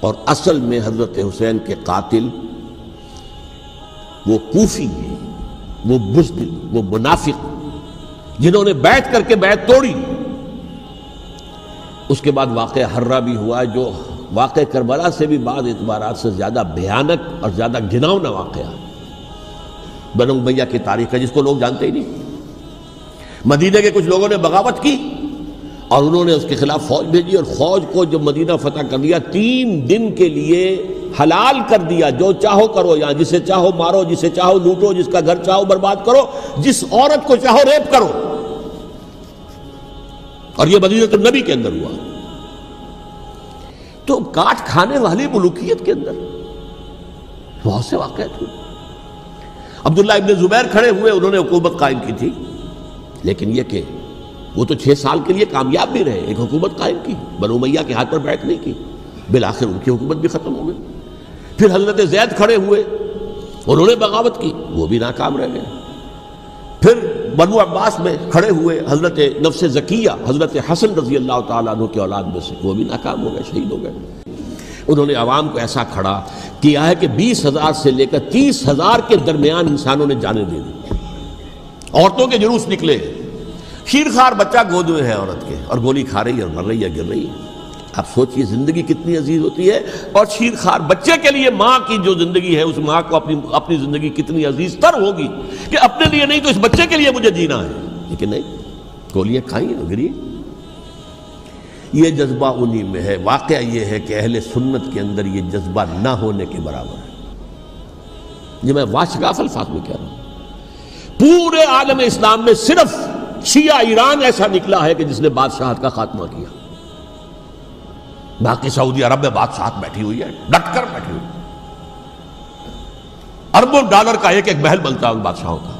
اور اصل میں حضرت حسین کے قاتل وہ کوفی ہیں، وہ بزدل، وہ منافق جنہوں نے بیعت کر کے بیعت توڑی۔ اس کے بعد واقعہ حرہ بھی ہوا جو واقعہ کربلا سے بھی بعض اعتبارات سے زیادہ بھیانک اور زیادہ گھناؤنا واقعہ بنو امیہ کی تاریخ ہے، جس کو لوگ جانتے ہی نہیں۔ مدینہ کے کچھ لوگوں نے بغاوت کی اور انہوں نے اس کے خلاف فوج بھیجی، اور فوج کو جب مدینہ فتح کر دیا 3 دن کے لیے حلال کر دیا، جو چاہو کرو، یہاں جسے چاہو مارو، جسے چاہو لوٹو، جس کا گھر چاہو برباد کرو، جس عورت کو چاہو ریپ کرو۔ اور یہ مدینہ النبی کے اندر ہوا۔ تو کاٹ کھانے والی ملوکیت کے اندر بہت سے واقعات ہوئے۔ عبداللہ ابن زبیر کھڑے ہوئے، انہوں نے حکومت قائم کی تھی، لیکن یہ کہ وہ تو 6 سال کے لیے کامیاب بھی رہے، ایک حکومت قائم کی، بنو امیہ کے ہاتھ پر بیعت نہیں کی، بالآخر ان کی حکومت بھی ختم ہو گئی۔ پھر حضرت زید کھڑے ہوئے، انہوں نے بغاوت کی، وہ بھی ناکام رہ گئے۔ پھر بنو عباس میں کھڑے ہوئے حضرت نفس زکیہ، حضرت حسن رضی اللہ تعالیٰ عنہ کے اولاد میں سے، وہ بھی ناکام ہو گئے، شہید ہو گئے۔ انہوں نے عوام کو ایسا کھڑا کیا ہے کہ 20,000 سے لے کر 30,000 کے درمیان انسانوں نے جانیں دے دی۔ عورتوں کے جلوس نکلے، شیرخوار بچہ گود میں ہے عورت کے، اور گولی کھا رہی ہے اور مر رہی ہے، گر رہی ہے۔ آپ سوچئے زندگی کتنی عزیز ہوتی ہے، اور شیرخوار بچے کے لیے ماں کی جو زندگی ہے، اس ماں کو اپنی زندگی کتنی عزیز تر ہوگی کہ اپنے لیے نہیں تو اس بچے کے لیے مجھے جینا ہے، لیکن نہیں، گولیاں کھائیں اور گری۔ یہ جذبہ انہی میں ہے۔ واقعہ یہ ہے کہ اہل سنت کے اندر یہ جذبہ نہ ہونے کے برابر ہے۔ یہ میں واشگاف الفاظ میں کہہ رہا ہوں۔ پورے عالم اسلام میں صرف شیعہ ایران ایسا نکلا ہے کہ جس نے بادشاہت کا خاتمہ کیا، باقی سعودی عرب میں بادشاہت بیٹھی ہوئی ہے، ڈٹ کر بیٹھی ہوئی، اربوں ڈالر کا ایک ایک محل بنتا ہے ان بادشاہوں کا،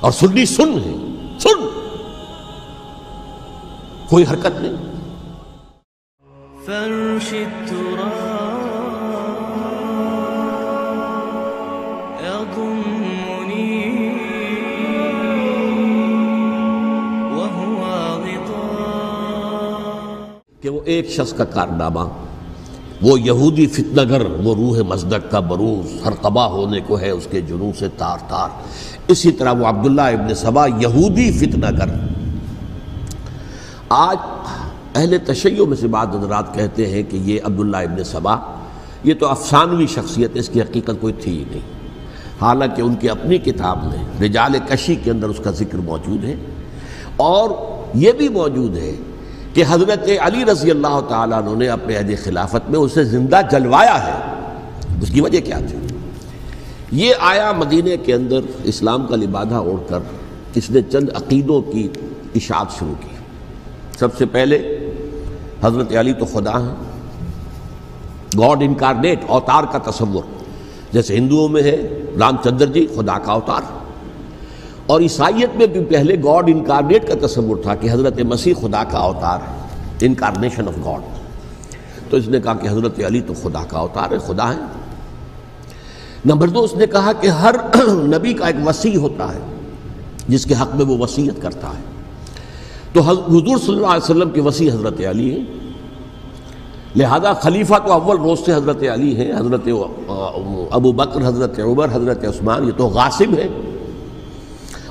اور سنی سن ہے، سن، کوئی حرکت نہیں۔ فرش التراب يضمني وهو غطاء، کہ وہ ایک شخص کا کارنامہ، وہ یہودی فتنہ گر، وہ روح مصدق کا بروز، ہر قبا ہونے کو ہے اس کے جنون سے تار تار۔ اسی طرح وہ عبداللہ ابن سبا یہودی فتنہ گر۔ آج اہل تشیع میں سے بعض حضرات کہتے ہیں کہ یہ عبداللہ ابن سبا یہ تو افسانوی شخصیت ہے، اس کی حقیقت کوئی تھی ہی نہیں، حالانکہ ان کی اپنی کتاب میں رجال کشی کے اندر اس کا ذکر موجود ہے، اور یہ بھی موجود ہے کہ حضرت علی رضی اللہ تعالیٰ عنہ نے اپنے عہد خلافت میں اسے زندہ جلوایا ہے۔ اس کی وجہ کیا تھی؟ یہ آیا مدینے کے اندر اسلام کا لبادہ اوڑھ کر، اس نے چند عقیدوں کی اشاعت شروع کی۔ سب سے پہلے حضرت علی تو خدا ہیں، گاڈ انکارنیٹ، اوتار کا تصور، جیسے ہندوؤں میں ہے رام چندر جی خدا کا اوتار، اور عیسائیت میں بھی پہلے گاڈ انکارنیٹ کا تصور تھا کہ حضرت مسیح خدا کا اوتار ہے، انکارنیشن آف گاڈ۔ تو اس نے کہا کہ حضرت علی تو خدا کا اوتار ہے، خدا ہے۔ نمبر 2، اس نے کہا کہ ہر نبی کا ایک وصی ہوتا ہے جس کے حق میں وہ وصیت کرتا ہے، تو حضور صلی اللہ علیہ وسلم کے وصی حضرت علی ہیں، لہذا خلیفہ تو اول روز سے حضرت علی ہیں، حضرت ابو بکر، حضرت عمر، حضرت عثمان یہ تو غاصب ہیں،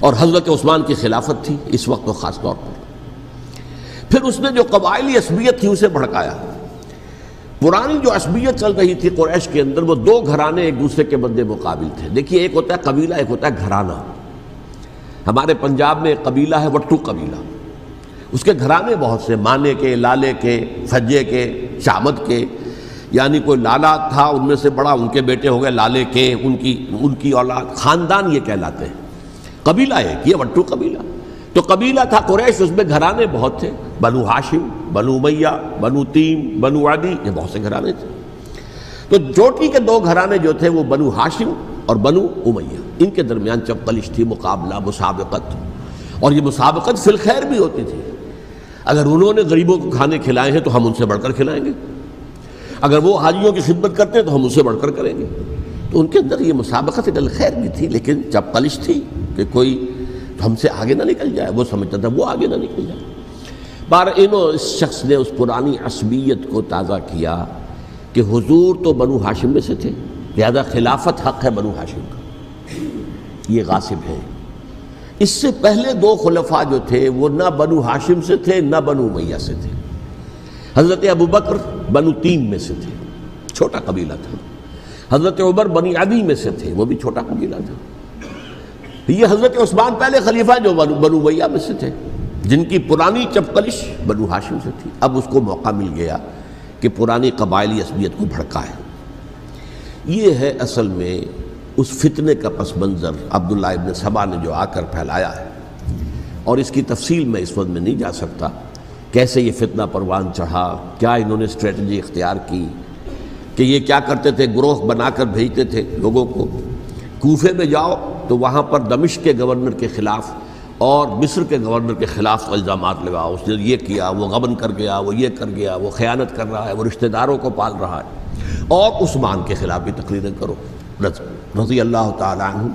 اور حضرت عثمان کی خلافت تھی اس وقت تو خاص طور پر۔ پھر اس نے جو قبائلی عصبیت تھی اسے بھڑکایا۔ پرانی جو عصبیت چل رہی تھی قریش کے اندر، وہ 2 گھرانے ایک دوسرے کے بدے مقابل تھے۔ دیکھیے، ایک ہوتا ہے قبیلہ، ایک ہوتا ہے گھرانہ۔ ہمارے پنجاب میں ایک قبیلہ ہے وٹو قبیلہ، اس کے گھرانے بہت سے، مانے کے، لالے کے، فجے کے، شامت کے، یعنی کوئی لالا تھا ان میں سے بڑا، ان کے بیٹے ہو گئے لالے کے، ان کی اولاد، خاندان یہ کہلاتے ہیں۔ قبیلہ ایک، یہ وٹو قبیلہ۔ تو قبیلہ تھا قریش، اس میں گھرانے بہت تھے، بنو ہاشم، بنو امیہ، بنو تیم، بنو عدی، یہ بہت سے گھرانے تھے۔ تو چوٹی کے 2 گھرانے جو تھے وہ بنو ہاشم اور بنو امیہ، ان کے درمیان چپقلش تھی، مقابلہ، مسابقت، اور یہ مسابقت فی الخیر بھی ہوتی تھی۔ اگر انہوں نے غریبوں کو کھانے کھلائے ہیں تو ہم ان سے بڑھ کر کھلائیں گے، اگر وہ حاجیوں کی خدمت کرتے ہیں تو ہم ان سے بڑھ کر کریں گے۔ تو ان کے اندر یہ مسابقت فی الخیر بھی تھی، لیکن چپقلش تھی کہ کوئی ہم سے آگے نہ نکل جائے، وہ سمجھتا تھا وہ آگے نہ نکل جائے۔ اس شخص نے اس پرانی عصبیت کو تازہ کیا کہ حضور تو بنو ہاشم میں سے تھے، لہذا خلافت حق ہے بنو ہاشم کا، یہ غاصب ہے۔ اس سے پہلے دو خلفاء جو تھے وہ نہ بنو ہاشم سے تھے نہ بنو امیہ سے تھے۔ حضرت ابوبکر بنو تیم میں سے تھے، چھوٹا قبیلہ تھا۔ حضرت عمر بنی عدی میں سے تھے، وہ بھی چھوٹا قبیلہ تھا۔ یہ حضرت عثمان پہلے خلیفہ جو بنو امیہ میں سے تھے، جن کی پرانی چپقلش بنو ہاشم سے تھی، اب اس کو موقع مل گیا کہ پرانی قبائلی عصبیت کو بھڑکائے۔ یہ ہے اصل میں اس فتنے کا پس منظر عبداللہ ابن سبا نے جو آ کر پھیلایا ہے، اور اس کی تفصیل میں اس وقت میں نہیں جا سکتا، کیسے یہ فتنہ پروان چڑھا، کیا انہوں نے اسٹریٹجی اختیار کی، کہ یہ کیا کرتے تھے، گروہ بنا کر بھیجتے تھے لوگوں کو، کوفے میں جاؤ تو وہاں پر دمشق کے گورنر کے خلاف اور مصر کے گورنر کے خلاف الزامات لگاؤ، اس نے یہ کیا، وہ غبن کر گیا، وہ یہ کر گیا، وہ خیانت کر رہا ہے، وہ رشتہ داروں کو پال رہا ہے، اور عثمان کے خلاف بھی تقریریں کرو رضی اللہ تعالیٰ عنہ۔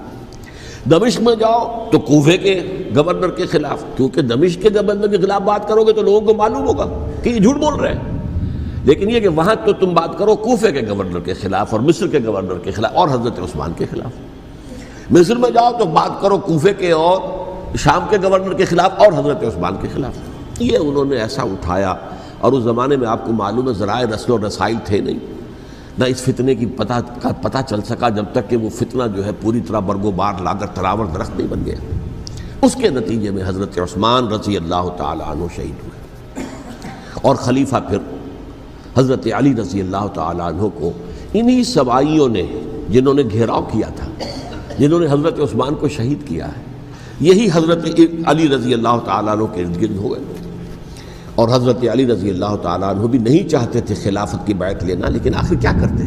دمشق میں جاؤ تو کوفے کے گورنر کے خلاف، کیونکہ دمشق کے گورنر کے خلاف بات کرو گے تو لوگوں کو معلوم ہوگا کہ یہ جھوٹ بول رہے ہیں، لیکن یہ کہ وہاں تو تم بات کرو کوفے کے گورنر کے خلاف اور مصر کے گورنر کے خلاف اور حضرت عثمان کے خلاف۔ مصر میں جاؤ تو بات کرو کوفے کے اور شام کے گورنر کے خلاف اور حضرت عثمان کے خلاف۔ یہ انہوں نے ایسا اٹھایا، اور اس زمانے میں آپ کو معلوم ہے ذرائع رسل و رسائل تھے نہیں، نہ اس فتنے کی پتہ چل سکا جب تک کہ وہ فتنہ جو ہے پوری طرح برگ و بار لا کر تراور درخت نہیں بن گیا۔ اس کے نتیجے میں حضرت عثمان رضی اللہ تعالیٰ عنہ شہید ہوئے، اور خلیفہ پھر حضرت علی رضی اللہ تعالیٰ عنہ کو انہی سوائیوں نے، جنہوں نے گھیراؤ کیا تھا، جنہوں نے حضرت عثمان کو شہید کیا ہے، یہی حضرت علی رضی اللہ تعالیٰ عنہ کے ارد گرد ہو گئے۔ اور حضرت علی رضی اللہ تعالیٰ عنہ بھی نہیں چاہتے تھے خلافت کی بیعت لینا، لیکن آخر کیا کرتے؟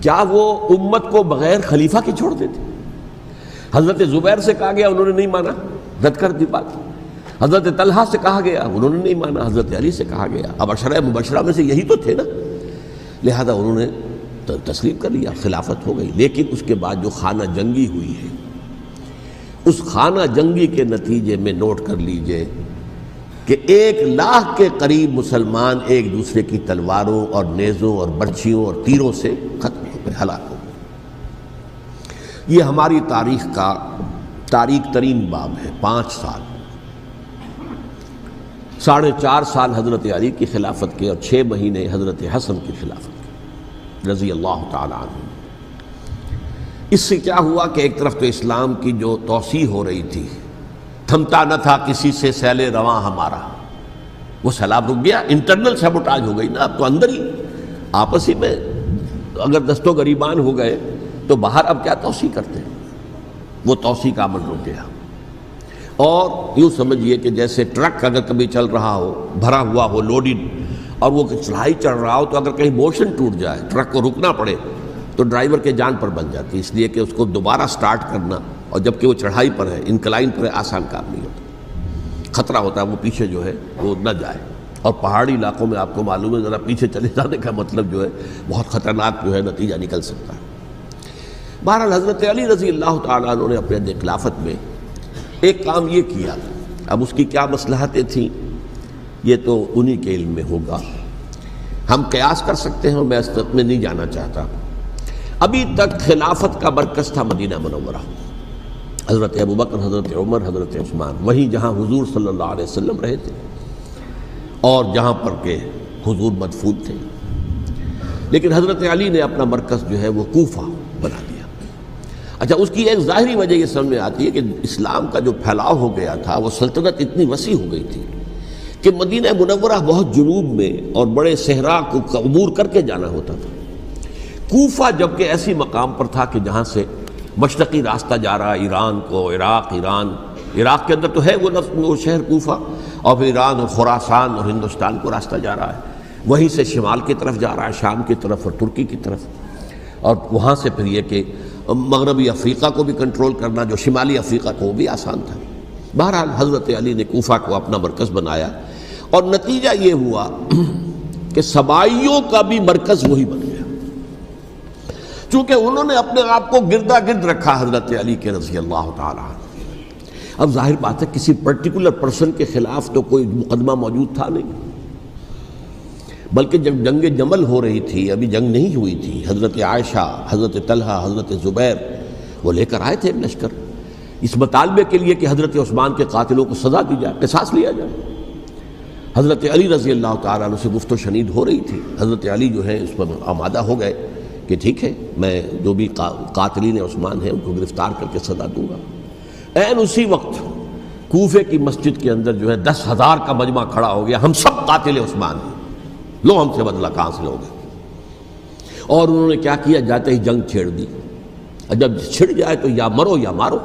کیا وہ امت کو بغیر خلیفہ کے چھوڑ دیتے؟ حضرت زبیر سے کہا گیا، انہوں نے نہیں مانا، رد کر دی بات۔ حضرت طلحہ سے کہا گیا، انہوں نے نہیں مانا۔ حضرت علی سے کہا گیا، اب عشرہ مبشرہ میں سے یہی تو تھے نا، لہذا انہوں نے تسلیم کر لیا، خلافت ہو گئی۔ لیکن اس کے بعد جو خانہ جنگی ہوئی ہے، اس خانہ جنگی کے نتیجے میں نوٹ کر لیجئے کہ 1,00,000 کے قریب مسلمان ایک دوسرے کی تلواروں اور نیزوں اور برچھیوں اور تیروں سے ختم ہو گئے، ہلاک ہو گئے۔ یہ ہماری تاریخ کا تاریک ترین باب ہے۔ 5 سال، 4.5 سال حضرت علی کی خلافت کے، اور 6 مہینے حضرت حسن کی خلافت کے رضی اللہ تعالیٰ عنہ۔ اس سے کیا ہوا کہ ایک طرف تو اسلام کی جو توسیع ہو رہی تھی، تھمتا نہ تھا کسی سے سیل رواں ہمارا، وہ سیلاب رک گیا، انٹرنل سیبوٹاج ہو گئی نا، اب تو اندر ہی آپس ہی میں اگر دست و گریبان ہو گئے تو باہر اب کیا توسیع کرتے ہیں، وہ توسیع کا عمل رک گیا۔ اور یوں سمجھیے کہ جیسے ٹرک اگر کبھی چل رہا ہو، بھرا ہوا ہو، لوڈڈ، اور وہ چڑھائی چڑھ رہا ہو، تو اگر کہیں موشن ٹوٹ جائے، ٹرک کو رکنا پڑے، تو ڈرائیور کے جان پر بن جاتی، اس لیے کہ اس کو دوبارہ سٹارٹ کرنا، اور جبکہ وہ چڑھائی پر ہے، انکلائن پر ہے، آسان کام نہیں ہوتا، خطرہ ہوتا ہے وہ پیچھے جو ہے وہ نہ جائے۔ اور پہاڑی علاقوں میں آپ کو معلوم ہے ذرا پیچھے چلے جانے کا مطلب جو ہے بہت خطرناک جو ہے نتیجہ نکل سکتا ہے۔ بہرحال حضرت علی رضی اللہ تعالیٰ عنہ نے اپنے خلافت میں ایک کام یہ کیا، اب اس کی کیا مصلحتیں تھیں یہ تو انہی کے علم میں ہوگا، ہم قیاس کر سکتے ہیں، اور میں اس تک میں نہیں جانا چاہتا۔ ابھی تک خلافت کا مرکز تھا مدینہ منورہ، حضرت ابوبکر، حضرت عمر، حضرت عثمان، وہیں جہاں حضور صلی اللہ علیہ وسلم رہے تھے اور جہاں پر کہ حضور مدفون تھے۔ لیکن حضرت علی نے اپنا مرکز جو ہے وہ کوفہ بنا دیا۔ اچھا، اس کی ایک ظاہری وجہ یہ سمجھ میں آتی ہے کہ اسلام کا جو پھیلاؤ ہو گیا تھا، وہ سلطنت اتنی وسیع ہو گئی تھی کہ مدینہ منورہ بہت جنوب میں اور بڑے صحرا کو عبور کر کے جانا ہوتا تھا۔ کوفہ جبکہ ایسی مقام پر تھا کہ جہاں سے مشرقی راستہ جا رہا ایران کو، عراق کے اندر تو ہے وہ شہر کوفہ، اور پھر ایران اور خراسان اور ہندوستان کو راستہ جا رہا ہے، وہیں سے شمال کی طرف جا رہا ہے، شام کی طرف اور ترکی کی طرف، اور وہاں سے پھر یہ کہ مغربی افریقہ کو بھی کنٹرول کرنا، جو شمالی افریقہ کو، وہ بھی آسان تھا۔ بہرحال حضرت علی نے کوفہ کو اپنا مرکز بنایا، اور نتیجہ یہ ہوا کہ سبائیوں کا بھی مرکز وہی بن گیا، چونکہ انہوں نے اپنے آپ کو گردا گرد رکھا حضرت علی کے رضی اللہ تعالیٰ عنہ۔ اب ظاہر بات ہے کسی پرٹیکولر پرسن کے خلاف تو کوئی مقدمہ موجود تھا نہیں، بلکہ جب جنگ جمل ہو رہی تھی، ابھی جنگ نہیں ہوئی تھی، حضرت عائشہ، حضرت طلحہ، حضرت زبیر وہ لے کر آئے تھے ایک لشکر اس مطالبے کے لیے کہ حضرت عثمان کے قاتلوں کو سزا دی جائے، قصاص لیا جائے۔ حضرت علی رضی اللہ تعالیٰ عنہ سے گفت و شنید ہو رہی تھی، حضرت علی جو ہے اس پر آمادہ ہو گئے کہ ٹھیک ہے میں جو بھی قاتلین عثمان ہیں ان کو گرفتار کر کے سزا دوں گا۔ عین اسی وقت کوفے کی مسجد کے اندر جو ہے 10,000 کا مجمع کھڑا ہو گیا، ہم سب قاتل عثمان ہیں، لو ہم سے بدلہ کہاں سے لوگے؟ اور انہوں نے کیا کیا، جاتے ہی جنگ چھیڑ دی۔ جب چھڑ جائے تو یا مرو یا مارو،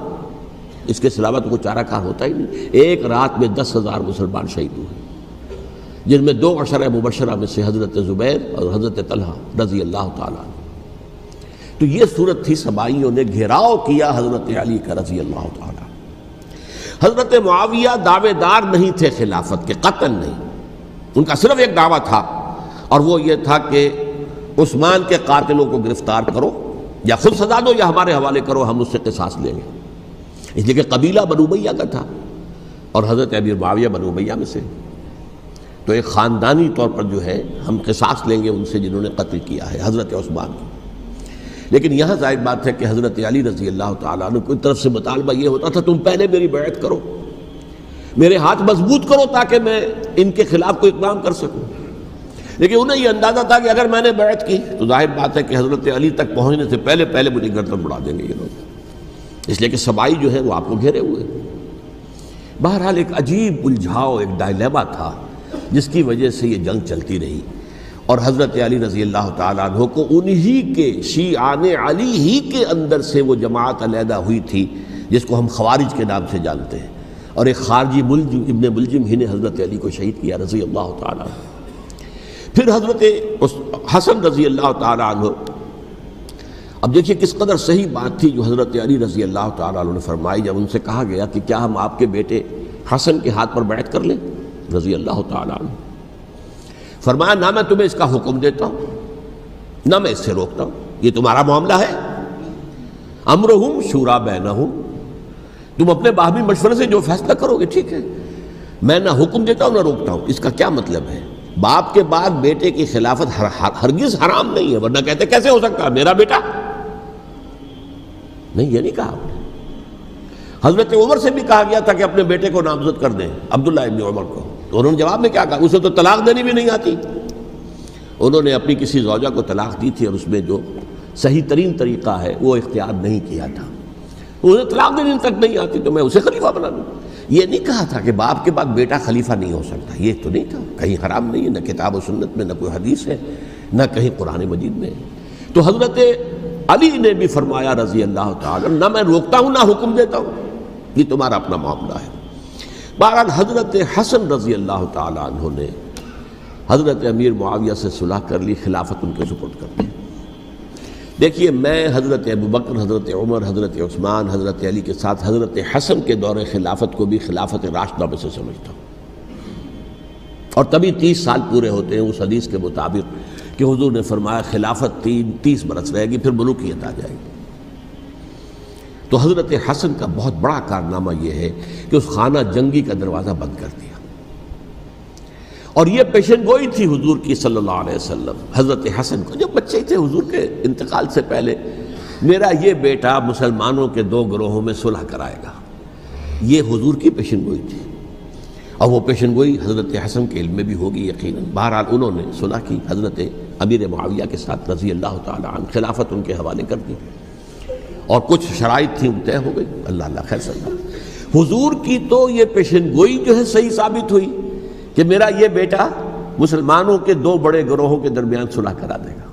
اس کے علاوہ تو کوئی چارہ کار ہوتا ہی نہیں۔ ایک رات میں 10,000 مسلمان شہید ہوئے، جن میں 2 عشرہ مبشرہ میں سے حضرت زبیر اور حضرت طلحہ رضی اللہ تعالیٰ عنہ۔ تو یہ صورت تھی، سبائیوں نے گھیراؤ کیا حضرت علی کا رضی اللہ تعالیٰ۔ حضرت معاویہ دعوے دار نہیں تھے خلافت کے، قطعاً نہیں، ان کا صرف ایک دعویٰ تھا اور وہ یہ تھا کہ عثمان کے قاتلوں کو گرفتار کرو، یا خود سزا دو یا ہمارے حوالے کرو، ہم اس سے قصاص لیں گے۔ اس لیے کہ قبیلہ بنو امیہ کا تھا اور حضرت امیر معاویہ بنو امیہ میں سے، تو ایک خاندانی طور پر جو ہے ہم قصاص لیں گے ان سے جنہوں نے قتل کیا ہے حضرت عثمان کو۔ لیکن یہاں ظاہر بات ہے کہ حضرت علی رضی اللہ تعالیٰ عنہ کی طرف سے مطالبہ یہ ہوتا تھا تم پہلے میری بیعت کرو، میرے ہاتھ مضبوط کرو تاکہ میں ان کے خلاف کوئی اقدام کر سکوں۔ لیکن انہیں یہ اندازہ تھا کہ اگر میں نے بیعت کی تو ظاہر بات ہے کہ حضرت علی تک پہنچنے سے پہلے مجھے گردن بڑھا دیں گے یہ لوگ، اس لیے کہ سبائی جو ہے وہ آپ کو گھیرے ہوئے۔ بہرحال ایک عجیب الجھاؤ، ایک ڈائلیما تھا جس کی وجہ سے یہ جنگ چلتی رہی، اور حضرت علی رضی اللہ تعالیٰ عنہ کو انہی کے شیعان علی ہی کے اندر سے وہ جماعت علیحدہ ہوئی تھی جس کو ہم خوارج کے نام سے جانتے ہیں، اور ایک خارجی ابن ملجم ہی نے حضرت علی کو شہید کیا رضی اللہ تعالیٰ عنہ۔ پھر حضرت حسن رضی اللہ تعالیٰ عنہ، اب دیکھیے کس قدر صحیح بات تھی جو حضرت علی رضی اللہ تعالیٰ عنہ نے فرمائی جب ان سے کہا گیا کہ کیا ہم آپ کے بیٹے حسن کے ہاتھ پر بیعت کر لیں رضی اللہ تعالیٰ عنہ۔ فرمایا نہ میں تمہیں اس کا حکم دیتا ہوں نہ میں اس سے روکتا ہوں، یہ تمہارا معاملہ ہے، امرہم شورا بینہم، تم اپنے باہمی مشورے سے جو فیصلہ کرو گے ٹھیک ہے، میں نہ حکم دیتا ہوں نہ روکتا ہوں۔ اس کا کیا مطلب ہے؟ باپ کے بعد بیٹے کی خلافت ہرگز حرام نہیں ہے، ورنہ کہتے کیسے ہو سکتا ہے میرا بیٹا؟ نہیں، یہ نہیں کہا آپ نے۔ حضرت عمر سے بھی کہا گیا تھا کہ اپنے بیٹے کو نامزد کر دیں، عبداللہ ابن عمر کو، تو انہوں نے جواب میں کیا کہا؟ اسے تو طلاق دینی بھی نہیں آتی۔ انہوں نے اپنی کسی زوجہ کو طلاق دی تھی اور اس میں جو صحیح ترین طریقہ ہے وہ اختیار نہیں کیا تھا، انہیں طلاق دینے تک نہیں آتی تو میں اسے خلیفہ بنا دوں۔ یہ نہیں کہا تھا کہ باپ کے بعد بیٹا خلیفہ نہیں ہو سکتا، یہ تو نہیں تھا، کہیں حرام نہیں ہے، نہ کتاب و سنت میں، نہ کوئی حدیث ہے، نہ کہیں قرآن مجید میں۔ تو حضرت علی نے بھی فرمایا رضی اللہ تعالیٰ، نہ میں روکتا ہوں نہ حکم دیتا ہوں، یہ تمہارا اپنا معاملہ ہے۔ بہرحال حضرت حسن رضی اللہ تعالیٰ عنہ نے حضرت امیر معاویہ سے صلح کر لی، خلافت ان کے سپرد کر دی۔ دیکھیے میں حضرت ابوبکر، حضرت عمر، حضرت عثمان، حضرت علی کے ساتھ حضرت حسن کے دور خلافت کو بھی خلافت راشدہ میں سے سمجھتا ہوں، اور تبھی 30 سال پورے ہوتے ہیں اس حدیث کے مطابق کہ حضور نے فرمایا خلافت 30 برس رہے گی پھر ملوکیت آ جائے گی۔ تو حضرت حسن کا بہت بڑا کارنامہ یہ ہے کہ اس خانہ جنگی کا دروازہ بند کر دیا، اور یہ پیشن گوئی تھی حضور کی صلی اللہ علیہ وسلم حضرت حسن کو جب بچے تھے حضور کے انتقال سے پہلے، میرا یہ بیٹا مسلمانوں کے 2 گروہوں میں صلح کرائے گا، یہ حضور کی پیشن گوئی تھی، اور وہ پیشن گوئی حضرت حسن کے علم میں بھی ہوگی یقیناً۔ بہرحال انہوں نے صلح کی حضرت امیر معاویہ کے ساتھ رضی اللہ تعالیٰ عنہ، خلافت ان کے حوالے کر دی، اور کچھ شرائط تھیں طے ہو گئی، اللہ خیر صلی اللہ۔ حضور کی تو یہ پیشن گوئی جو ہے صحیح ثابت ہوئی کہ میرا یہ بیٹا مسلمانوں کے 2 بڑے گروہوں کے درمیان صلح کرا دے گا،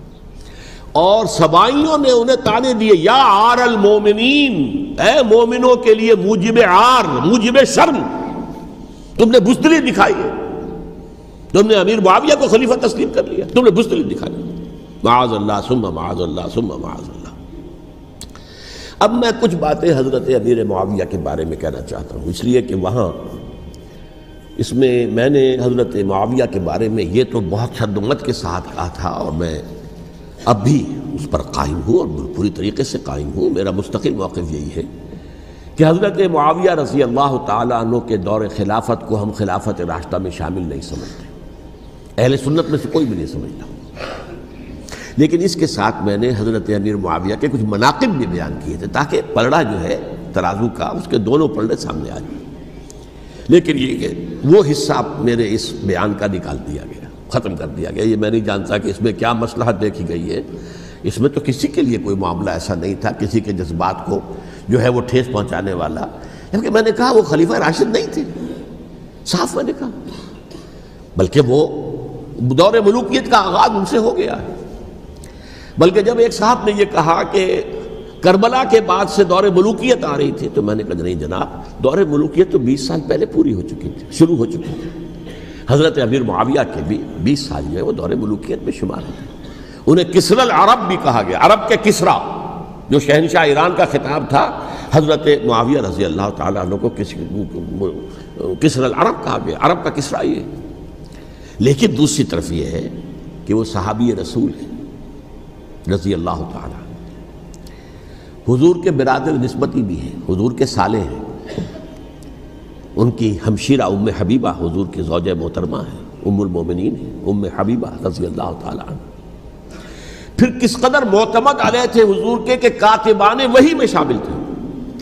اور سبائیوں نے انہیں تانے دیے، یا عار المومنین، اے مومنوں کے لیے موجب عار، موجب شرم، تم نے بزدلی دکھائی ہے، تم نے امیر معاویہ کو خلیفہ تسلیم کر لیا، تم نے بزدلی دکھائی، معاذ اللہ ثم معاذ اللہ ثم معاذ اللہ۔ اب میں کچھ باتیں حضرت امیر معاویہ کے بارے میں کہنا چاہتا ہوں، اس لیے کہ وہاں اس میں نے حضرت معاویہ کے بارے میں یہ تو بہت شدت کے ساتھ کہا تھا، اور میں اب بھی اس پر قائم ہوں اور پوری طریقے سے قائم ہوں۔ میرا مستقل موقف یہی ہے کہ حضرت معاویہ رضی اللہ تعالیٰ عنہ کے دور خلافت کو ہم خلافت راشدہ میں شامل نہیں سمجھتے، اہل سنت میں سے کوئی بھی نہیں سمجھتا. لیکن اس کے ساتھ میں نے حضرت امیر معاویہ کے کچھ مناقب بھی بیان کیے تھے تاکہ پلڑا جو ہے ترازو کا اس کے دونوں پلڑے سامنے آ جائیں. لیکن یہ کہ وہ حصہ میرے اس بیان کا نکال دیا گیا، ختم کر دیا گیا. یہ میں نہیں جانتا کہ اس میں کیا مصلحت دیکھی گئی ہے. اس میں تو کسی کے لیے کوئی معاملہ ایسا نہیں تھا کسی کے جذبات کو جو ہے وہ ٹھیس پہنچانے والا. کیونکہ میں نے کہا وہ خلیفہ راشد نہیں تھے، صاف میں نے کہا، بلکہ وہ دور ملوکیت کا آغاز ان سے ہو گیا ہے. بلکہ جب ایک صاحب نے یہ کہا کہ کربلا کے بعد سے دور ملوکیت آ رہی تھی تو میں نے کہا نہیں جناب، دور ملوکیت تو 20 سال پہلے پوری ہو چکی تھی، شروع ہو چکی تھی. حضرت امیر معاویہ کے بھی 20 سال جو ہے وہ دور ملوکیت میں شمار ہوتے. انہیں کسری العرب بھی کہا گیا، عرب کے کسریٰ جو شہنشاہ ایران کا خطاب تھا، حضرت معاویہ رضی اللہ تعالیٰ عنہ کو کسری العرب کہا گیا، عرب کا کسریٰ یہ. لیکن دوسری طرف یہ ہے کہ وہ صحابی رسول ہیں رضی اللہ تعالیٰ، حضور کے برادر نسبتی بھی ہیں، حضور کے سالے ہیں. ان کی ہمشیرہ ام حبیبہ حضور کی زوجہ محترمہ ہیں، ام المومنین ہیں ام حبیبہ رضی اللہ تعالیٰ عنہ. پھر کس قدر معتمد علیہ تھے حضور کے کہ کاتبان وحی میں شامل تھے.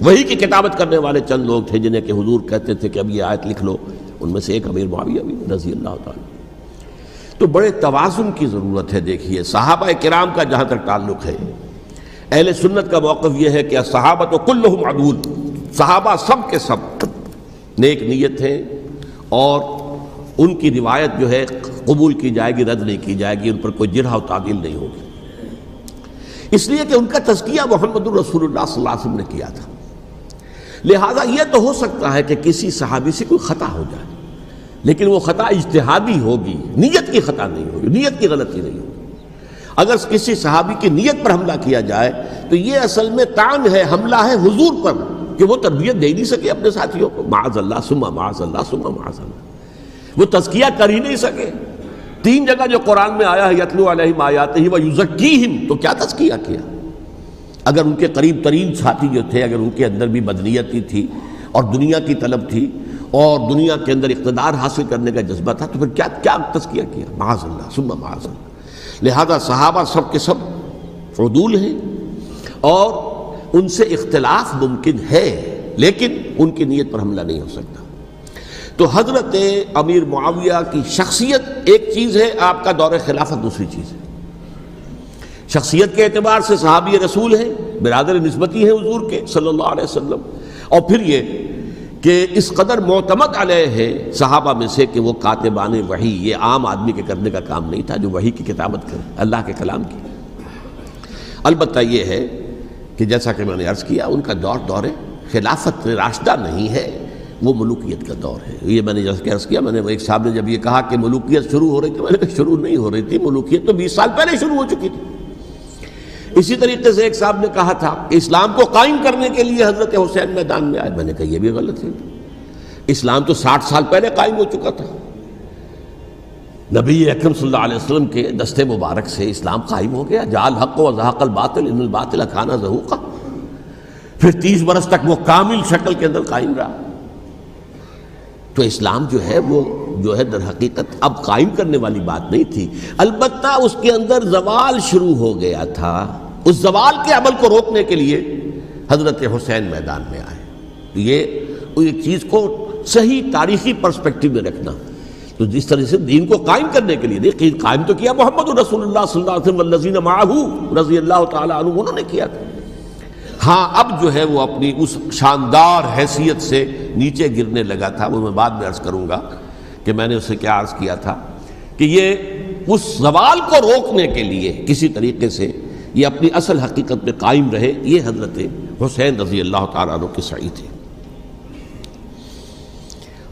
وحی کی کتابت کرنے والے چند لوگ تھے جنہیں کہ حضور کہتے تھے کہ اب یہ آیت لکھ لو. ان میں سے ایک امیر معاویہ بھی رضی اللہ تعالیٰ. تو بڑے توازن کی ضرورت ہے. دیکھیے صحابہ کرام کا جہاں تک تعلق ہے، اہل سنت کا موقف یہ ہے کہ صحابہ کلہم عدول، صحابہ سب کے سب نیک نیت ہیں اور ان کی روایت جو ہے قبول کی جائے گی، رد نہیں کی جائے گی، ان پر کوئی جرح و تعدیل نہیں ہوگی. اس لیے کہ ان کا تزکیہ محمد الرسول اللہ صلی اللہ علیہ وسلم نے کیا تھا. لہٰذا یہ تو ہو سکتا ہے کہ کسی صحابی سے کوئی خطا ہو جائے، لیکن وہ خطا اجتہادی ہوگی، نیت کی خطا نہیں ہوگی، نیت کی غلطی نہیں ہوگی. اگر کسی صحابی کی نیت پر حملہ کیا جائے تو یہ اصل میں طعن ہے، حملہ ہے حضور پر کہ وہ تربیت دے نہیں سکے اپنے ساتھیوں کو. معاذ اللہ ثم معاذ اللہ ثم معاذ اللہ، وہ تزکیہ کر ہی نہیں سکے. 3 جگہ جو قرآن میں آیا ہے یتلو علیہم آیاتہ ویزکیہم، تو کیا تزکیہ کیا؟ اگر ان کے قریب ترین ساتھی جو تھے اگر ان کے اندر بھی بدنیتی تھی اور دنیا کی طلب تھی اور دنیا کے اندر اقتدار حاصل کرنے کا جذبہ تھا تو پھر کیا تزکیہ کیا؟ معاذ اللہ ثم معاذ اللہ. لہذا صحابہ سب کے سب عدول ہیں اور ان سے اختلاف ممکن ہے لیکن ان کی نیت پر حملہ نہیں ہو سکتا. تو حضرت امیر معاویہ کی شخصیت ایک چیز ہے، آپ کا دور خلافت دوسری چیز ہے. شخصیت کے اعتبار سے صحابی رسول ہیں، برادر نسبتی ہیں حضور کے صلی اللہ علیہ وسلم. اور پھر یہ کہ اس قدر معتمد علیہ ہے صحابہ میں سے کہ وہ کاتبان وحی، یہ عام آدمی کے کرنے کا کام نہیں تھا جو وحی کی کتابت کرے، اللہ کے کلام کی. البتہ یہ ہے کہ جیسا کہ میں نے عرض کیا ان کا دور خلافت راشدہ نہیں ہے، وہ ملوکیت کا دور ہے. یہ میں نے جیسا کہ عرض کیا، میں نے ایک صاحب نے جب یہ کہا کہ ملوکیت شروع ہو رہی تھی، میں نے کہا شروع نہیں ہو رہی تھی، ملوکیت تو 20 سال پہلے شروع ہو چکی تھی. اسی طریقے سے ایک صاحب نے کہا تھا کہ اسلام کو قائم کرنے کے لیے حضرت حسین میدان میں آئے. میں نے کہا یہ بھی غلط ہے، اسلام تو 60 سال پہلے قائم ہو چکا تھا. نبی اکرم صلی اللہ علیہ وسلم کے دستے مبارک سے اسلام قائم ہو گیا. جاء الحق وزهق الباطل ان الباطل کان زهوقا. پھر 30 برس تک وہ کامل شکل کے اندر قائم رہا. تو اسلام جو ہے وہ جو ہے در حقیقت اب قائم کرنے والی بات نہیں تھی. البتہ اس کے اندر زوال شروع ہو گیا تھا. اس زوال کے عمل کو روکنے کے لیے حضرت حسین میدان میں آئے. یہ ایک چیز کو صحیح تاریخی پرسپیکٹو میں رکھنا. تو جس طرح سے دین کو قائم کرنے کے لیے دیکھیے قائم تو کیا محمد رسول اللہ صلی اللہ علیہ وسلم والذین معہ رضی اللہ تعالیٰ عنہ، انہوں نے کیا تھا. ہاں اب جو ہے وہ اپنی اس شاندار حیثیت سے نیچے گرنے لگا تھا. وہ میں بعد میں عرض کروں گا کہ میں نے اسے کیا عرض کیا تھا کہ یہ اس زوال کو روکنے کے لیے کسی طریقے سے یہ اپنی اصل حقیقت میں قائم رہے. یہ حضرت حسین رضی اللہ تعالیٰ عنہ کے سعی تھے.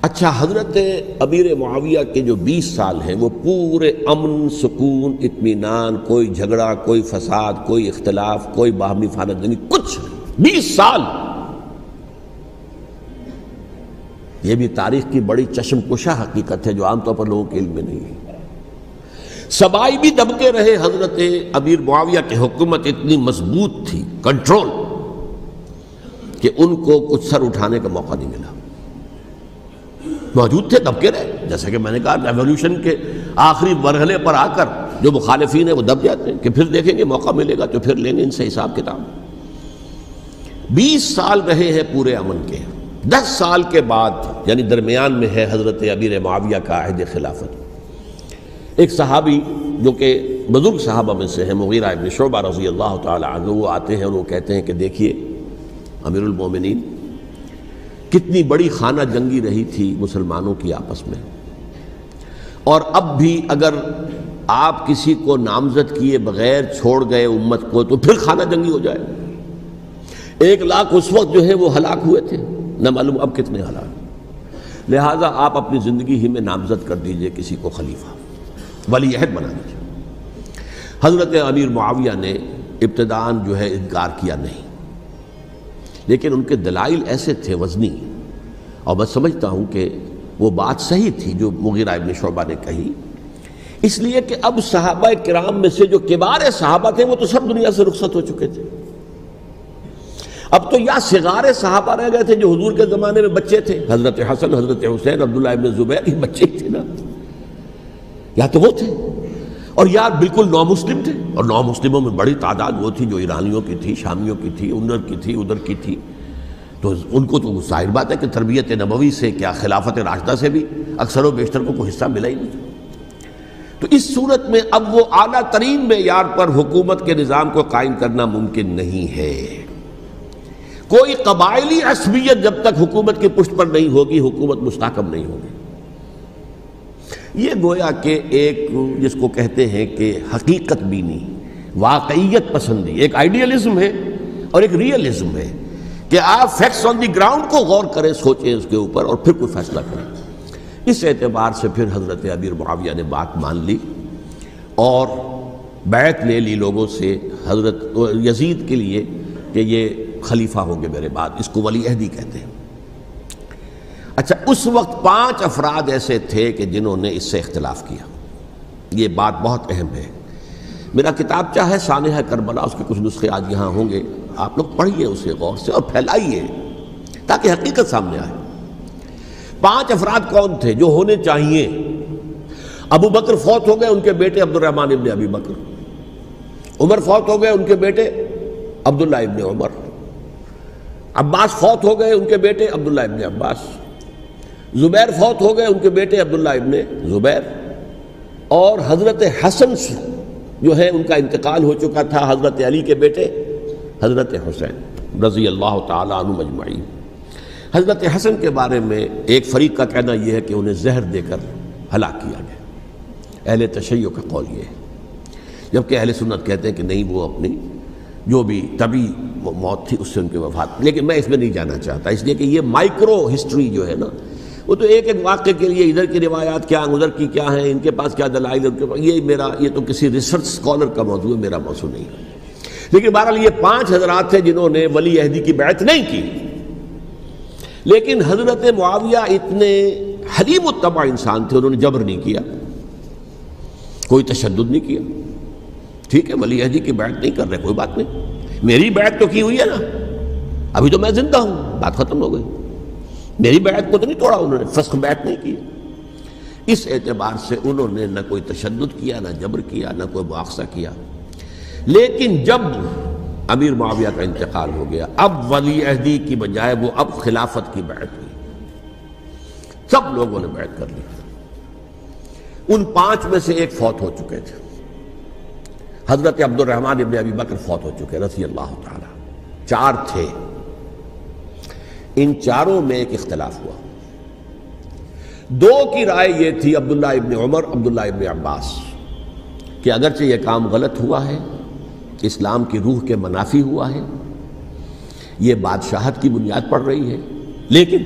اچھا، حضرت امیر معاویہ کے جو 20 سال ہیں وہ پورے امن، سکون، اطمینان، کوئی جھگڑا، کوئی فساد، کوئی اختلاف، کوئی باہمی خاندانی، کچھ نہیں. 20 سال. یہ بھی تاریخ کی بڑی چشم کشا حقیقت ہے جو عام طور پر لوگوں کے علم میں نہیں ہے. سبائی بھی دبکے رہے. حضرت امیر معاویہ کی حکومت اتنی مضبوط تھی، کنٹرول، کہ ان کو کچھ سر اٹھانے کا موقع نہیں ملا. موجود تھے، دبکے رہے. جیسا کہ میں نے کہا ریولوشن کے آخری مرحلے پر آ کر جو مخالفین ہیں وہ دب جاتے ہیں کہ پھر دیکھیں گے موقع ملے گا تو پھر لیں گے ان سے حساب کتاب۔ 20 سال رہے ہیں پورے امن کے، 10 سال کے بعد یعنی درمیان میں ہے حضرت امیر معاویہ کا عہد خلافت۔ ایک صحابی جو کہ بزرگ صحابہ میں سے ہیں، مغیرہ ابن شعبہ رضی اللہ تعالی عنہ، وہ آتے ہیں اور وہ کہتے ہیں کہ دیکھیے امیر المومنین، کتنی بڑی خانہ جنگی رہی تھی مسلمانوں کی آپس میں، اور اب بھی اگر آپ کسی کو نامزد کیے بغیر چھوڑ گئے امت کو تو پھر خانہ جنگی ہو جائے۔ 1 لاکھ اس وقت جو ہے وہ ہلاک ہوئے تھے، نہ معلوم اب کتنے ہلاک۔ لہٰذا آپ اپنی زندگی ہی میں نامزد کر دیجئے کسی کو خلیفہ، ولی عہد بنا دیجئے۔ حضرت امیر معاویہ نے ابتداءً جو ہے انکار کیا نہیں، لیکن ان کے دلائل ایسے تھے وزنی، اور میں سمجھتا ہوں کہ وہ بات صحیح تھی جو مغیرہ ابن شعبہ نے کہی، اس لیے کہ اب صحابہ کرام میں سے جو کبار صحابہ تھے وہ تو سب دنیا سے رخصت ہو چکے تھے۔ اب تو یا صغار صحابہ رہ گئے تھے جو حضور کے زمانے میں بچے تھے، حضرت حسن، حضرت حسین، عبداللہ ابن زبیر، یہ بچے ہی تھے نا، یا تو وہ تھے، اور یا بالکل نو مسلم تھے، اور نو مسلموں میں بڑی تعداد وہ تھی جو ایرانیوں کی تھی، شامیوں کی تھی، ادھر کی تھی، ادھر کی تھی، تو ان کو تو ظاہر بات ہے کہ تربیت نبوی سے کیا خلافت راشدہ سے بھی اکثر و بیشتر کو کوئی حصہ ملا ہی نہیں۔ تو اس صورت میں اب وہ اعلیٰ ترین معیار پر حکومت کے نظام کو قائم کرنا ممکن نہیں ہے۔ کوئی قبائلی عصبیت جب تک حکومت کی پشت پر نہیں ہوگی، حکومت مستحکم نہیں ہوگی۔ یہ گویا کہ ایک جس کو کہتے ہیں کہ حقیقت بینی، واقعیت پسندی، ایک آئیڈیلزم ہے اور ایک ریئلزم ہے کہ آپ فیکٹس آن دی گراؤنڈ کو غور کریں، سوچیں اس کے اوپر اور پھر کوئی فیصلہ کریں۔ اس اعتبار سے پھر حضرت امیر معاویہ نے بات مان لی اور بیعت لے لی لوگوں سے حضرت یزید کے لیے کہ یہ خلیفہ ہوں گے میرے بعد، اس کو ولی عہدی کہتے ہیں۔ اچھا، اس وقت 5 افراد ایسے تھے کہ جنہوں نے اس سے اختلاف کیا، یہ بات بہت اہم ہے۔ میرا کتابچہ ہے سانحہ کربلا، اس کے کچھ نسخے آج یہاں ہوں گے، آپ لوگ پڑھیے اسے غور سے اور پھیلائیے تاکہ حقیقت سامنے آئے۔ 5 افراد کون تھے جو ہونے چاہیے؟ ابو بکر فوت ہو گئے، ان کے بیٹے عبد الرحمن ابن ابی بکر۔ عمر فوت ہو گئے، ان کے بیٹے عبداللہ ابن عمر۔ عباس فوت ہو گئے، ان کے بیٹے عبداللہ ابن عباس۔ زبیر فوت ہو گئے، ان کے بیٹے عبداللہ ابن زبیر۔ اور حضرت حسن جو ہے ان کا انتقال ہو چکا تھا، حضرت علی کے بیٹے حضرت حسین رضی اللہ تعالیٰ عنہ مجمعین۔ حضرت حسن کے بارے میں ایک فریق کا کہنا یہ ہے کہ انہیں زہر دے کر ہلاک کیا گیا، اہل تشیع کا قول یہ ہے، جبکہ اہل سنت کہتے ہیں کہ نہیں، وہ اپنی جو بھی طبی موت تھی اس سے ان کی وفات۔ لیکن میں اس میں نہیں جانا چاہتا، اس لیے کہ یہ مائکرو ہسٹری جو ہے نا، وہ تو ایک ایک واقعے کے لیے ادھر کی روایات کیا، ادھر کی کیا ہیں، ان کے پاس کیا دلائل، ان کے پاس یہ تو کسی ریسرچ اسکالر کا موضوع ہے، میرا موضوع نہیں ہے۔ لیکن بہرحال یہ 5 حضرات تھے جنہوں نے ولی عہدی کی بیعت نہیں کی، لیکن حضرت معاویہ اتنے حلیم الطبع انسان تھے، انہوں نے جبر نہیں کیا، کوئی تشدد نہیں کیا۔ ٹھیک ہے، ولی عہدی کی بیعت نہیں کر رہے، کوئی بات نہیں، میری بیعت تو کی ہوئی ہے نا، ابھی تو میں زندہ ہوں، بات ختم ہو گئی، میری بیعت کو تو نہیں توڑا انہوں نے، فسخ بیعت نہیں کی۔ اس اعتبار سے انہوں نے نہ کوئی تشدد کیا، نہ جبر کیا، نہ کوئی مواخذہ کیا۔ لیکن جب امیر معاویہ کا انتقال ہو گیا، اب ولی عہدی کی بجائے وہ اب خلافت کی بیعت ہوئی، سب لوگوں نے بیعت کر لی۔ ان 5 میں سے ایک فوت ہو چکے تھے، حضرت عبد الرحمن ابن ابی بکر فوت ہو چکے رضی اللہ تعالی۔ 4 تھے، ان 4 میں ایک اختلاف ہوا۔ 2 کی رائے یہ تھی، عبداللہ ابن عمر، عبداللہ ابن عباس، کہ اگرچہ یہ کام غلط ہوا ہے، اسلام کی روح کے منافی ہوا ہے، یہ بادشاہت کی بنیاد پڑ رہی ہے، لیکن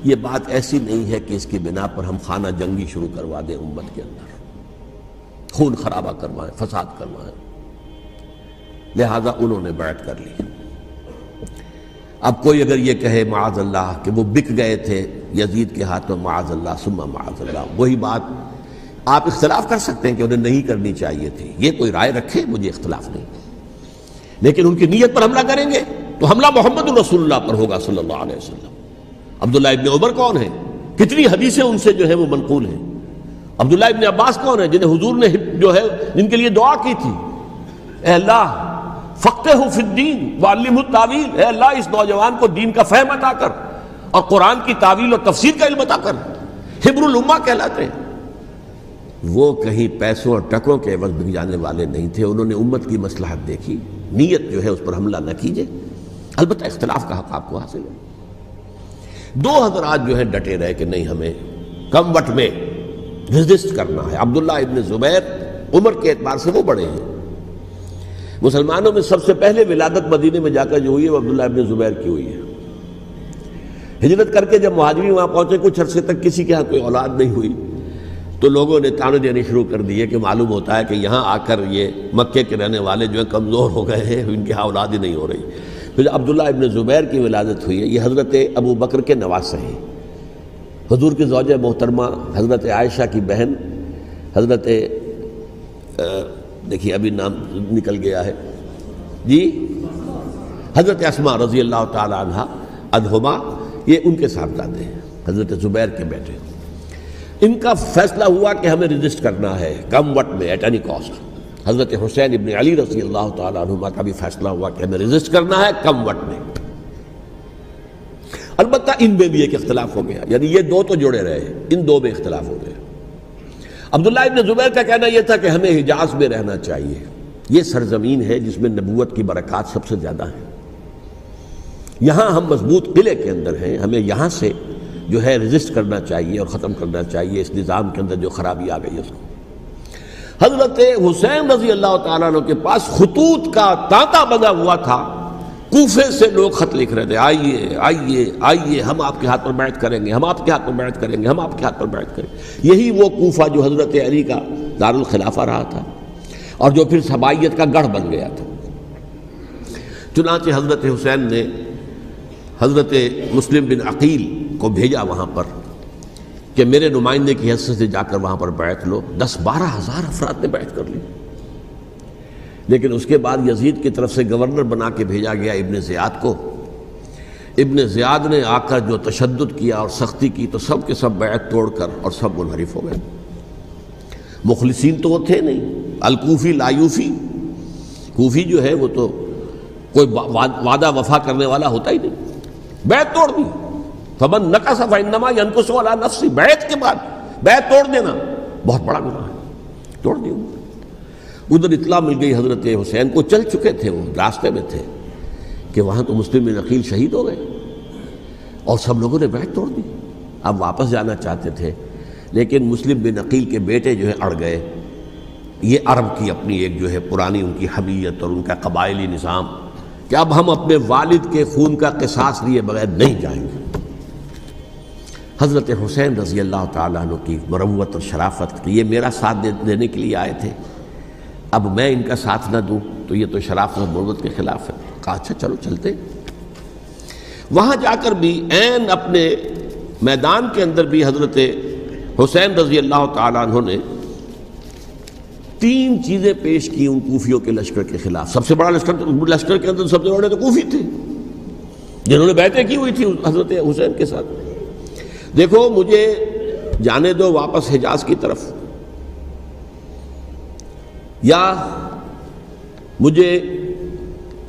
یہ بات ایسی نہیں ہے کہ اس کی بنا پر ہم خانہ جنگی شروع کروا دیں، امت کے اندر خون خرابہ کروائیں، فساد کروائیں۔ لہذا انہوں نے بیعت کر لی۔ اب کوئی اگر یہ کہے معاذ اللہ کہ وہ بک گئے تھے یزید کے ہاتھوں، معاذ اللہ ثم معاذ اللہ، وہی بات آپ اختلاف کر سکتے ہیں کہ انہیں نہیں کرنی چاہیے تھی، یہ کوئی رائے رکھے، مجھے اختلاف نہیں، لیکن ان کی نیت پر حملہ کریں گے تو حملہ محمد رسول اللہ پر ہوگا صلی اللہ علیہ وسلم۔ عبداللہ ابن عمر کون ہے؟ کتنی حدیثیں ان سے جو ہے وہ منقول ہیں۔ عبداللہ ابن عباس کون ہے؟ جنہیں حضور نے جو ہے جن کے لیے دعا کی تھی، اے اللہ فقہہ فی الدین وعلمہ التاویل، اے اللہ اس نوجوان کو دین کا فہم عطا کر اور قرآن کی تعویل اور تفسیر کا علم عطا کر۔ حبر الامہ کہلاتے ہیں۔ وہ کہیں پیسوں اور ٹکوں کے عوض بک جانے والے نہیں تھے، انہوں نے امت کی مصلحت دیکھی، نیت جو ہے اس پر حملہ نہ کیجیے، البتہ اختلاف کا حق آپ کو حاصل ہے۔ دو حضرات جو ہے ڈٹے رہے کہ نہیں، ہمیں کم وقت میں ریزسٹ کرنا ہے۔ عبداللہ ابن زبیر عمر کے اعتبار سے وہ بڑے ہیں، مسلمانوں میں سب سے پہلے ولادت مدینے میں جا کر جو ہوئی ہے وہ عبداللہ ابن زبیر کی ہوئی ہے۔ ہجرت کر کے جب مہاجرین وہاں پہنچے، کچھ عرصے تک کسی کے ہاں کوئی اولاد نہیں ہوئی، تو لوگوں نے تانے دینے شروع کر دیے کہ معلوم ہوتا ہے کہ یہاں آ کر یہ مکے کے رہنے والے جو ہیں کمزور ہو گئے ہیں، ان کے ہاں اولاد ہی نہیں ہو رہی۔ پھر عبداللہ ابن زبیر کی ولادت ہوئی ہے، یہ حضرت ابو بکر کے نواسے ہیں، حضور کی زوجہ محترمہ حضرت عائشہ کی بہن حضرت دیکھیے ابھی نام نکل گیا ہے جی، حضرت اسماء رضی اللہ تعالی عنہا عنہما، یہ ان کے صاحبزادے ہیں، حضرت زبیر کے بیٹے۔ ان کا فیصلہ ہوا کہ ہمیں ریزسٹ کرنا ہے کم وقت میں، ایٹ اینی کاسٹ۔ حضرت حسین ابن علی رضی اللہ تعالی عنہما کا بھی فیصلہ ہوا کہ ہمیں ریزسٹ کرنا ہے کم وقت میں۔ البتہ ان میں بھی ایک اختلاف ہو گیا، یعنی یہ دو تو جڑے رہے، ان دو میں اختلاف ہو گیا۔ عبداللہ ابن زبیر کا کہنا یہ تھا کہ ہمیں حجاز میں رہنا چاہیے، یہ سرزمین ہے جس میں نبوت کی برکات سب سے زیادہ ہیں، یہاں ہم مضبوط قلعے کے اندر ہیں، ہمیں یہاں سے جو ہے ریزسٹ کرنا چاہیے اور ختم کرنا چاہیے اس نظام کے اندر جو خرابی آ گئی ہے اس کو۔ حضرت حسین رضی اللہ تعالیٰ عنہ کے پاس خطوط کا تانتا بنا ہوا تھا، کوفے سے لوگ خط لکھ رہے تھے، آئیے آئیے آئیے، ہم آپ کے ہاتھ پر بیعت کریں گے، ہم آپ کے ہاتھ پر بیعت کریں گے، ہم آپ کے ہاتھ پر بیعت کریں گے۔ یہی وہ کوفہ جو حضرت علی کا دارالخلافہ رہا تھا اور جو پھر سبائیت کا گڑھ بن گیا تھا۔ چنانچہ حضرت حسین نے حضرت مسلم بن عقیل کو بھیجا وہاں پر کہ میرے نمائندے کی حیثیت سے جا کر وہاں پر بیعت لو۔ 10-12 ہزار افراد نے بیعت کر لی، لیکن اس کے بعد یزید کی طرف سے گورنر بنا کے بھیجا گیا ابن زیاد کو۔ ابن زیاد نے آ کر جو تشدد کیا اور سختی کی تو سب کے سب بیعت توڑ کر اور سب منحرف ہو گئے۔ مخلصین تو وہ تھے نہیں، الکوفی لایوفی، کوفی جو ہے وہ تو کوئی وعدہ وفا کرنے والا ہوتا ہی نہیں، بیعت توڑ دی۔ فمن نقص فانما ينقص على نفسه، بیعت کے بعد بیعت توڑ دینا بہت بڑا گناہ ہے، توڑ دی۔ ادھر اطلاع مل گئی حضرت حسین کو، چل چکے تھے، وہ راستے میں تھے کہ وہاں تو مسلم بن عقیل شہید ہو گئے اور سب لوگوں نے بیعت توڑ دی۔ اب واپس جانا چاہتے تھے لیکن مسلم بن عقیل کے بیٹے جو ہے اڑ گئے۔ یہ عرب کی اپنی ایک جو ہے پرانی ان کی حمیت اور ان کا قبائلی نظام کہ اب ہم اپنے والد کے خون کا قصاص لیے بغیر نہیں جائیں گے۔ حضرت حسین رضی اللہ تعالیٰ عنہ کی مروت اور شرافت، یہ میرا ساتھ دینے کے لیے آئے تھے، اب میں ان کا ساتھ نہ دوں تو یہ تو شرافت اور مروت کے خلاف ہے۔ کہا اچھا چلو چلتے۔ وہاں جا کر بھی عین اپنے میدان کے اندر بھی حضرت حسین رضی اللہ تعالیٰ عنہ نے 3 چیزیں پیش کی ان کوفیوں کے لشکر کے خلاف۔ سب سے بڑا لشکر کے اندر سب سے بڑے تو کوفی تھے جنہوں نے بیعتیں کی ہوئی تھی حضرت حسین کے ساتھ۔ دیکھو مجھے جانے دو واپس حجاز کی طرف، یا مجھے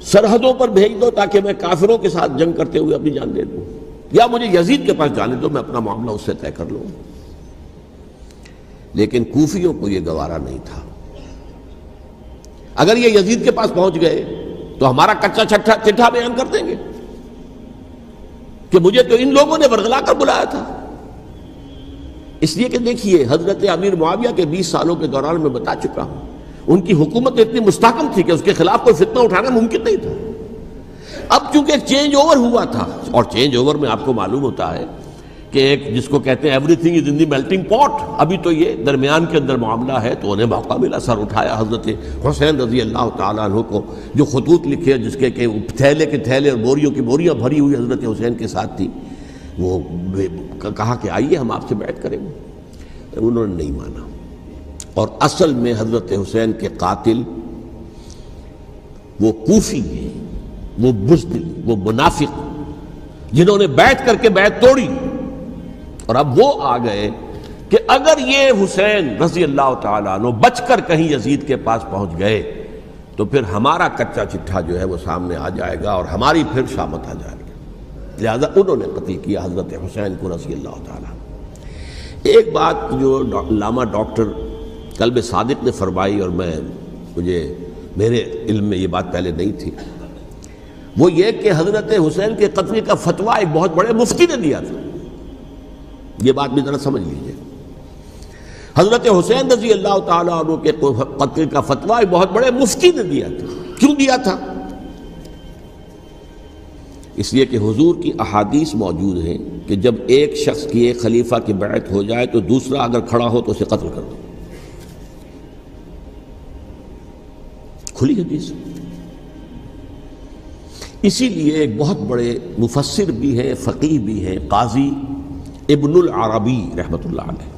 سرحدوں پر بھیج دو تاکہ میں کافروں کے ساتھ جنگ کرتے ہوئے اپنی جان دے دوں، یا مجھے یزید کے پاس جانے دو، میں اپنا معاملہ اس سے طے کر لوں۔ لیکن کوفیوں کو یہ گوارا نہیں تھا۔ اگر یہ یزید کے پاس پہنچ گئے تو ہمارا کچا چٹھا بیان کر دیں گے کہ مجھے تو ان لوگوں نے ورغلا کر بلایا تھا۔ اس لیے کہ دیکھیے حضرت امیر معاویہ کے 20 سالوں کے دوران میں بتا چکا ہوں، ان کی حکومت اتنی مستحکم تھی کہ اس کے خلاف کوئی فتنہ اٹھانا ممکن نہیں تھا۔ اب چونکہ ایک چینج اوور ہوا تھا، اور چینج اوور میں آپ کو معلوم ہوتا ہے کہ ایک جس کو کہتے ہیں every thing is in the melting پاٹ، ابھی تو یہ درمیان کے اندر معاملہ ہے، تو انہیں موقع ملا، سر اٹھایا حضرت حسین رضی اللہ تعالیٰ عنہ کو، جو خطوط لکھے جس کے کہ تھیلے کے تھیلے اور بوریوں کی بوریاں بھری ہوئی حضرت حسین کے ساتھ تھی، وہ کہا کہ آئیے ہم آپ سے بیعت کریں گے۔ انہوں نے نہیں مانا، اور اصل میں حضرت حسین کے قاتل وہ کوفی ہیں، وہ بزدل، وہ منافق جنہوں نے بیعت کر کے بیعت توڑی اور اب وہ آ گئے کہ اگر یہ حسین رضی اللہ تعالیٰ عنہ بچ کر کہیں یزید کے پاس پہنچ گئے تو پھر ہمارا کچا چٹھا جو ہے وہ سامنے آ جائے گا اور ہماری پھر شامت آ جائے گی، لہذا انہوں نے قتل کیا حضرت حسین کو رضی اللہ تعالیٰ۔ ایک بات جو علامہ ڈاکٹر قلب صادق نے فرمائی، اور میرے علم میں یہ بات پہلے نہیں تھی، وہ یہ کہ حضرت حسین کے قتل کا فتویٰ ایک بہت بڑے مفتی نے دیا تھا۔ یہ بات بھی ذرا سمجھ لیجیے، حضرت حسین رضی اللہ تعالیٰ عنہ کے قتل کا فتویٰ ایک بہت بڑے مفتی نے دیا تھا۔ کیوں دیا تھا؟ اس لیے کہ حضور کی احادیث موجود ہیں کہ جب ایک شخص کی ایک خلیفہ کی بیعت ہو جائے تو دوسرا اگر کھڑا ہو تو اسے قتل کر دو، کھلی حدیث۔ اسی لیے ایک بہت بڑے مفسر بھی ہیں، فقیہ بھی ہیں، قاضی ابن العربی رحمۃ اللہ علیہ،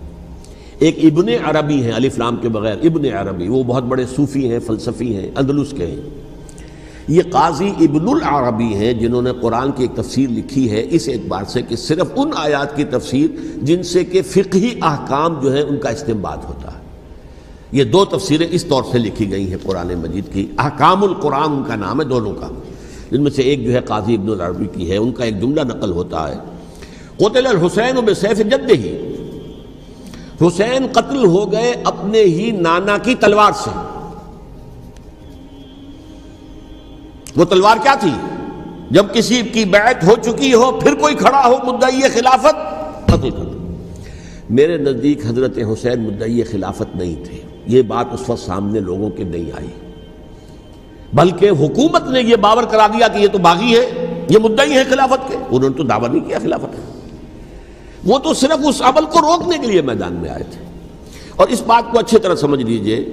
ایک ابن عربی ہیں الف لام کے بغیر، ابن عربی، وہ بہت بڑے صوفی ہیں، فلسفی ہیں، اندلس کے ہیں۔ یہ قاضی ابن العربی ہیں جنہوں نے قرآن کی ایک تفسیر لکھی ہے اس اعتبار سے کہ صرف ان آیات کی تفسیر جن سے کہ فقہی احکام جو ہیں ان کا استنباط ہوتا ہے۔ یہ دو تفسیریں اس طور سے لکھی گئی ہیں قرآن مجید کی، احکام القرآن ان کا نام ہے دونوں کا، جن میں سے ایک جو ہے قاضی ابن العربی کی ہے۔ ان کا ایک جملہ نقل ہوتا ہے، قتل الحسین بسیف جدہ، حسین قتل ہو گئے اپنے ہی نانا کی تلوار سے۔ وہ تلوار کیا تھی؟ جب کسی کی بیعت ہو چکی ہو پھر کوئی کھڑا ہو مدعی خلافت، قتل کر دو۔ میرے نزدیک حضرت حسین مدعی خلافت نہیں تھے، یہ بات اس وقت سامنے لوگوں کے نہیں آئی، بلکہ حکومت نے یہ باور کرا دیا کہ یہ تو باغی ہے، یہ مدعی ہے خلافت کے۔ انہوں نے تو دعویٰ نہیں کیا خلافت کا، وہ تو صرف اس عمل کو روکنے کے لیے میدان میں آئے تھے۔ اور اس بات کو اچھی طرح سمجھ لیجئے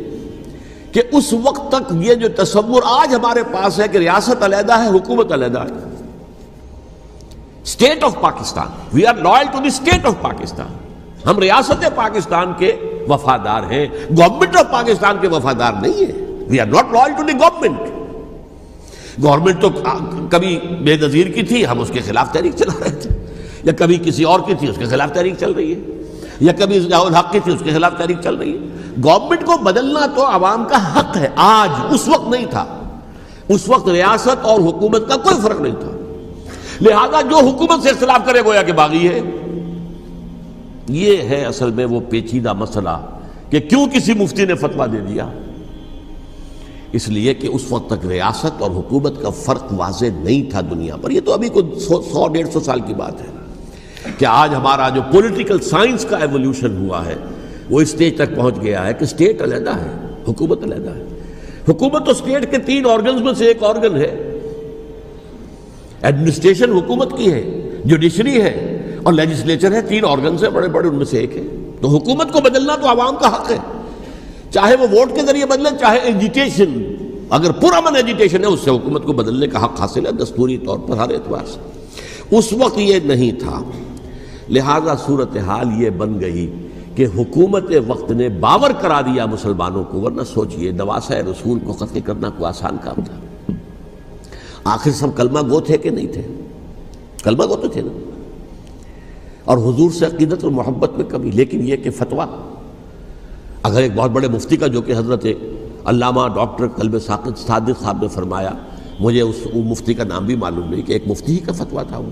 کہ اس وقت تک یہ جو تصور آج ہمارے پاس ہے کہ ریاست علیحدہ ہے، حکومت علیحدہ ہے، state of Pakistan, we are loyal to the state of Pakistan, ہم ریاست پاکستان کے وفادار ہیں، گورنمنٹ آف پاکستان کے وفادار نہیں ہیں، we are not loyal to the government. Government تو کبھی بے نظیر کی تھی، ہم اس کے خلاف تحریک چلا رہے تھے، یا کبھی کسی اور کی تھی اس کے خلاف تحریک چل رہی ہے، یا کبھی ضیاء الحق کی تھی اس کے خلاف تحریک چل رہی ہے۔ گورنمنٹ کو بدلنا تو عوام کا حق ہے، آج، اس وقت نہیں تھا۔ اس وقت ریاست اور حکومت کا کوئی فرق نہیں تھا، لہذا جو حکومت سے اختلاف کرے گویا کہ باغی ہے۔ یہ ہے اصل میں وہ پیچیدہ مسئلہ کہ کیوں کسی مفتی نے فتویٰ دے دیا، اس لیے کہ اس وقت تک ریاست اور حکومت کا فرق واضح نہیں تھا دنیا پر۔ یہ تو ابھی کوئی 100-150 سال کی بات ہے کہ آج ہمارا جو پولیٹیکل سائنس کا ایولیوشن ہوا ہے وہ اس اسٹیج تک پہنچ گیا ہے کہ اسٹیٹ علیحدہ ہے، حکومت علیحدہ ہے۔ حکومت تو اسٹیٹ کے 3 آرگنز میں سے ایک آرگن ہے، ایڈمنسٹریشن حکومت کی ہے، جوڈیشری ہے اور لیجسلیچر ہے، 3 آرگنز ہیں بڑے بڑے، ان میں سے ایک ہے۔ تو حکومت کو بدلنا تو عوام کا حق ہے، چاہے وہ ووٹ کے ذریعے بدلے، چاہے ایجیٹیشن، اگر پرامن ایجیٹیشن ہے اس سے حکومت کو بدلنے کا حق حاصل ہے دستوری طور پر ہر اعتبار سے۔ اس وقت یہ نہیں تھا، لہذا صورتحال یہ بن گئی کہ حکومت وقت نے باور کرا دیا مسلمانوں کو، ورنہ سوچئے نواسہ رسول کو قتل کرنا کوئی آسان کام تھا؟ آخر سب کلمہ گو تھے کہ نہیں تھے؟ کلمہ گو تو تھے نا، اور حضور سے عقیدت اور محبت میں کمی، لیکن یہ کہ فتویٰ اگر ایک بہت بڑے مفتی کا، جو کہ حضرت علامہ ڈاکٹر قلب صادق صاحب نے فرمایا، مجھے اس مفتی کا نام بھی معلوم نہیں، کہ ایک مفتی ہی کا فتویٰ تھا وہ،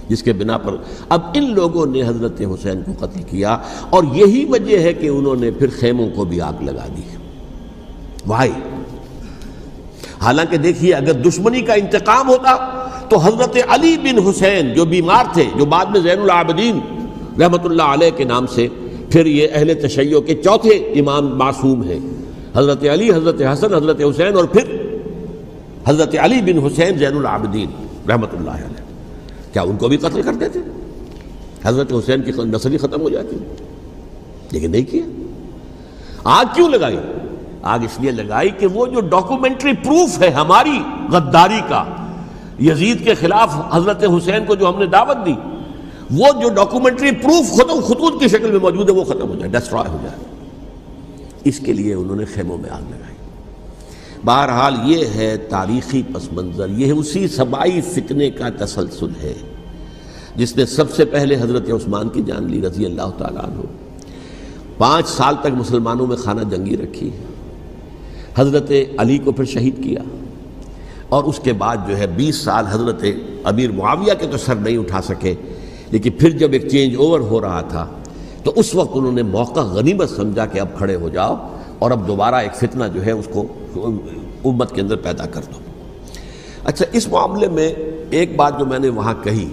جس کے بنا پر اب ان لوگوں نے حضرت حسین کو قتل کیا، اور یہی وجہ ہے کہ انہوں نے پھر خیموں کو بھی آگ لگا دی۔ وائی حالانکہ دیکھیے اگر دشمنی کا انتقام ہوتا تو حضرت علی بن حسین جو بیمار تھے، جو بعد میں زین العابدین رحمۃ اللہ علیہ کے نام سے پھر یہ اہل تشیع کے چوتھے امام معصوم ہیں، حضرت علی، حضرت حسن، حضرت حسین، اور پھر حضرت علی بن حسین زین العابدین رحمۃ اللہ علیہ، کیا ان کو بھی قتل کر دیتے؟ حضرت حسین کی نسل ہی ختم ہو جاتی، لیکن نہیں کیا۔ آگ کیوں لگائی؟ آگ اس لیے لگائی کہ وہ جو ڈاکومنٹری پروف ہے ہماری غداری کا یزید کے خلاف حضرت حسین کو جو ہم نے دعوت دی، وہ جو ڈاکومنٹری پروف خطوط کی شکل میں موجود ہے وہ ختم ہو جائے، ڈسٹرائے ہو جائے۔ اس کے لیے انہوں نے خیموں میں آگ لگائی۔ بہرحال یہ ہے تاریخی پس منظر، یہ اسی سبائی فتنے کا تسلسل ہے جس نے سب سے پہلے حضرت عثمان کی جان لی رضی اللہ تعالیٰ عنہ، 5 سال تک مسلمانوں میں خانہ جنگی رکھی، حضرت علی کو پھر شہید کیا، اور اس کے بعد جو ہے 20 سال حضرت امیر معاویہ کے تو سر نہیں اٹھا سکے، لیکن پھر جب ایک چینج اوور ہو رہا تھا تو اس وقت انہوں نے موقع غنیمت سمجھا کہ اب کھڑے ہو جاؤ اور اب دوبارہ ایک فتنہ جو ہے اس کو امت کے اندر پیدا کر دو۔ اچھا، اس معاملے میں ایک بات جو میں نے وہاں کہی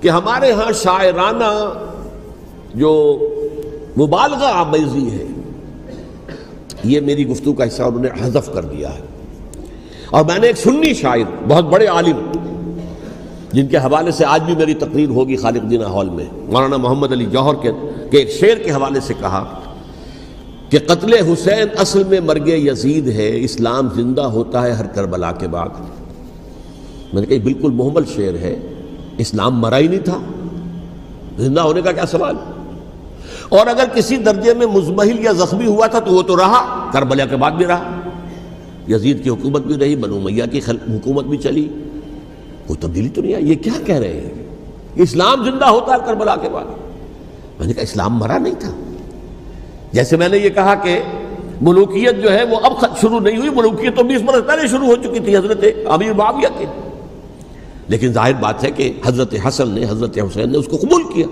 کہ ہمارے ہاں شاعرانہ جو مبالغہ آمیزی ہے، یہ میری گفتگو کا حصہ انہوں نے حذف کر دیا ہے، اور میں نے ایک سنی شاعر بہت بڑے عالم جن کے حوالے سے آج بھی میری تقریر ہوگی خالق جناح ہال میں، مولانا محمد علی جوہر کے ایک شعر کے حوالے سے کہا کہ قتل حسین اصل میں مرگ یزید ہے، اسلام زندہ ہوتا ہے ہر کربلا کے بعد۔ میں نے کہا بالکل محمل شعر ہے، اسلام مرا ہی نہیں تھا، زندہ ہونے کا کیا سوال؟ اور اگر کسی درجے میں مزمحل یا زخمی ہوا تھا تو وہ تو رہا، کربلا کے بعد بھی رہا، یزید کی حکومت بھی رہی، بنو امیہ کی حکومت بھی چلی، کوئی تبدیلی تو نہیں آئی۔ یہ کیا کہہ رہے ہیں؟ اسلام زندہ ہوتا ہے کربلا کے بعد؟ میں نے کہا اسلام مرا نہیں تھا۔ جیسے میں نے یہ کہا کہ ملوکیت جو ہے وہ اب شروع نہیں ہوئی، ملوکیت تو 20 برس پہلے شروع ہو چکی تھی حضرت امیر معاویہ کی، لیکن ظاہر بات ہے کہ حضرت حسن نے، حضرت حسین نے اس کو قبول کیا،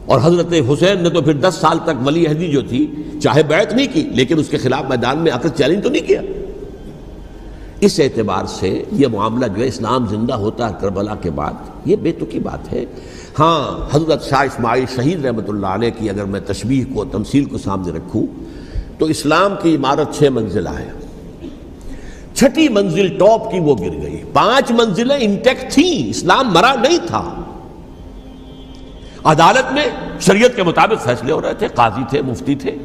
اور حضرت حسین نے تو پھر 10 سال تک ولی عہدی جو تھی چاہے بیعت نہیں کی لیکن اس کے خلاف میدان میں آ کر چیلنج تو نہیں کیا۔ اس اعتبار سے یہ معاملہ جو ہے اسلام زندہ ہوتا ہے کربلا کے بعد، یہ بے تکی بات ہے۔ ہاں، حضرت شاہ اسماعیل شہید رحمۃ اللہ علیہ کی اگر میں تشبیہ کو، تمثیل کو سامنے رکھوں تو اسلام کی عمارت 6 منزلہ ہے، 6ٹھی منزل ٹاپ کی وہ گر گئی، 5 منزلیں انٹیکٹ تھیں، اسلام مرا نہیں تھا۔ عدالت میں شریعت کے مطابق فیصلے ہو رہے تھے، قاضی تھے، مفتی تھے،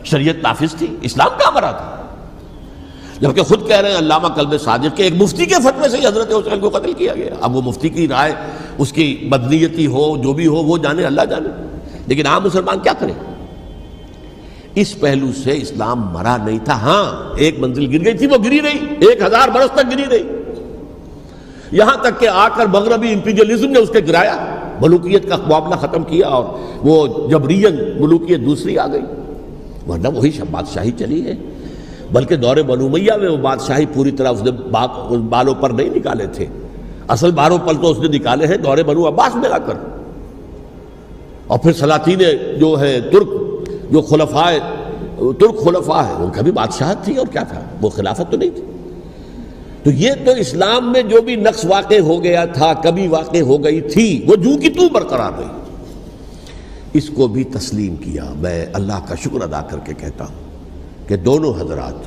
شریعت نافذ تھی، اسلام کہاں مرا تھا؟ جبکہ خود کہہ رہے ہیں علامہ کلب صادق کے ایک مفتی کے فتوے سے حضرت حسین کو قتل کیا گیا۔ اب وہ مفتی کی رائے، اس کی بدنیتی ہو، جو بھی ہو، وہ جانے، اللہ جانے، لیکن عام مسلمان کیا کریں؟ اس پہلو سے اسلام مرا نہیں تھا۔ ہاں، ایک منزل گر گئی تھی، وہ گری رہی، 1000 برس تک گری رہی، یہاں تک کہ آ کر مغربی امپیریلزم نے اس کے گرایا، ملوکیت کا معاملہ ختم کیا، اور وہ جبرین ملوکیت دوسری آ گئی، ورنہ وہی بادشاہی چلی ہے۔ بلکہ دور بنو امیہ میں وہ بادشاہی پوری طرح اس نے بالوں پر نہیں نکالے تھے، اصل بالوں پر تو اس نے نکالے ہیں دور بنو عباس میں آ کر، اور پھر سلاطین جو ہے ترک، جو ترک خلفاء ہے، ان کا بھی بادشاہت تھی، اور کیا تھا، وہ خلافت تو نہیں تھی۔ تو یہ تو اسلام میں جو بھی نقص واقع ہو گیا تھا، کبھی واقع ہو گئی تھی، وہ جو کی تو برقرار رہی، اس کو بھی تسلیم کیا۔ میں اللہ کا شکر ادا کر کے کہتا ہوں کہ دونوں حضرات،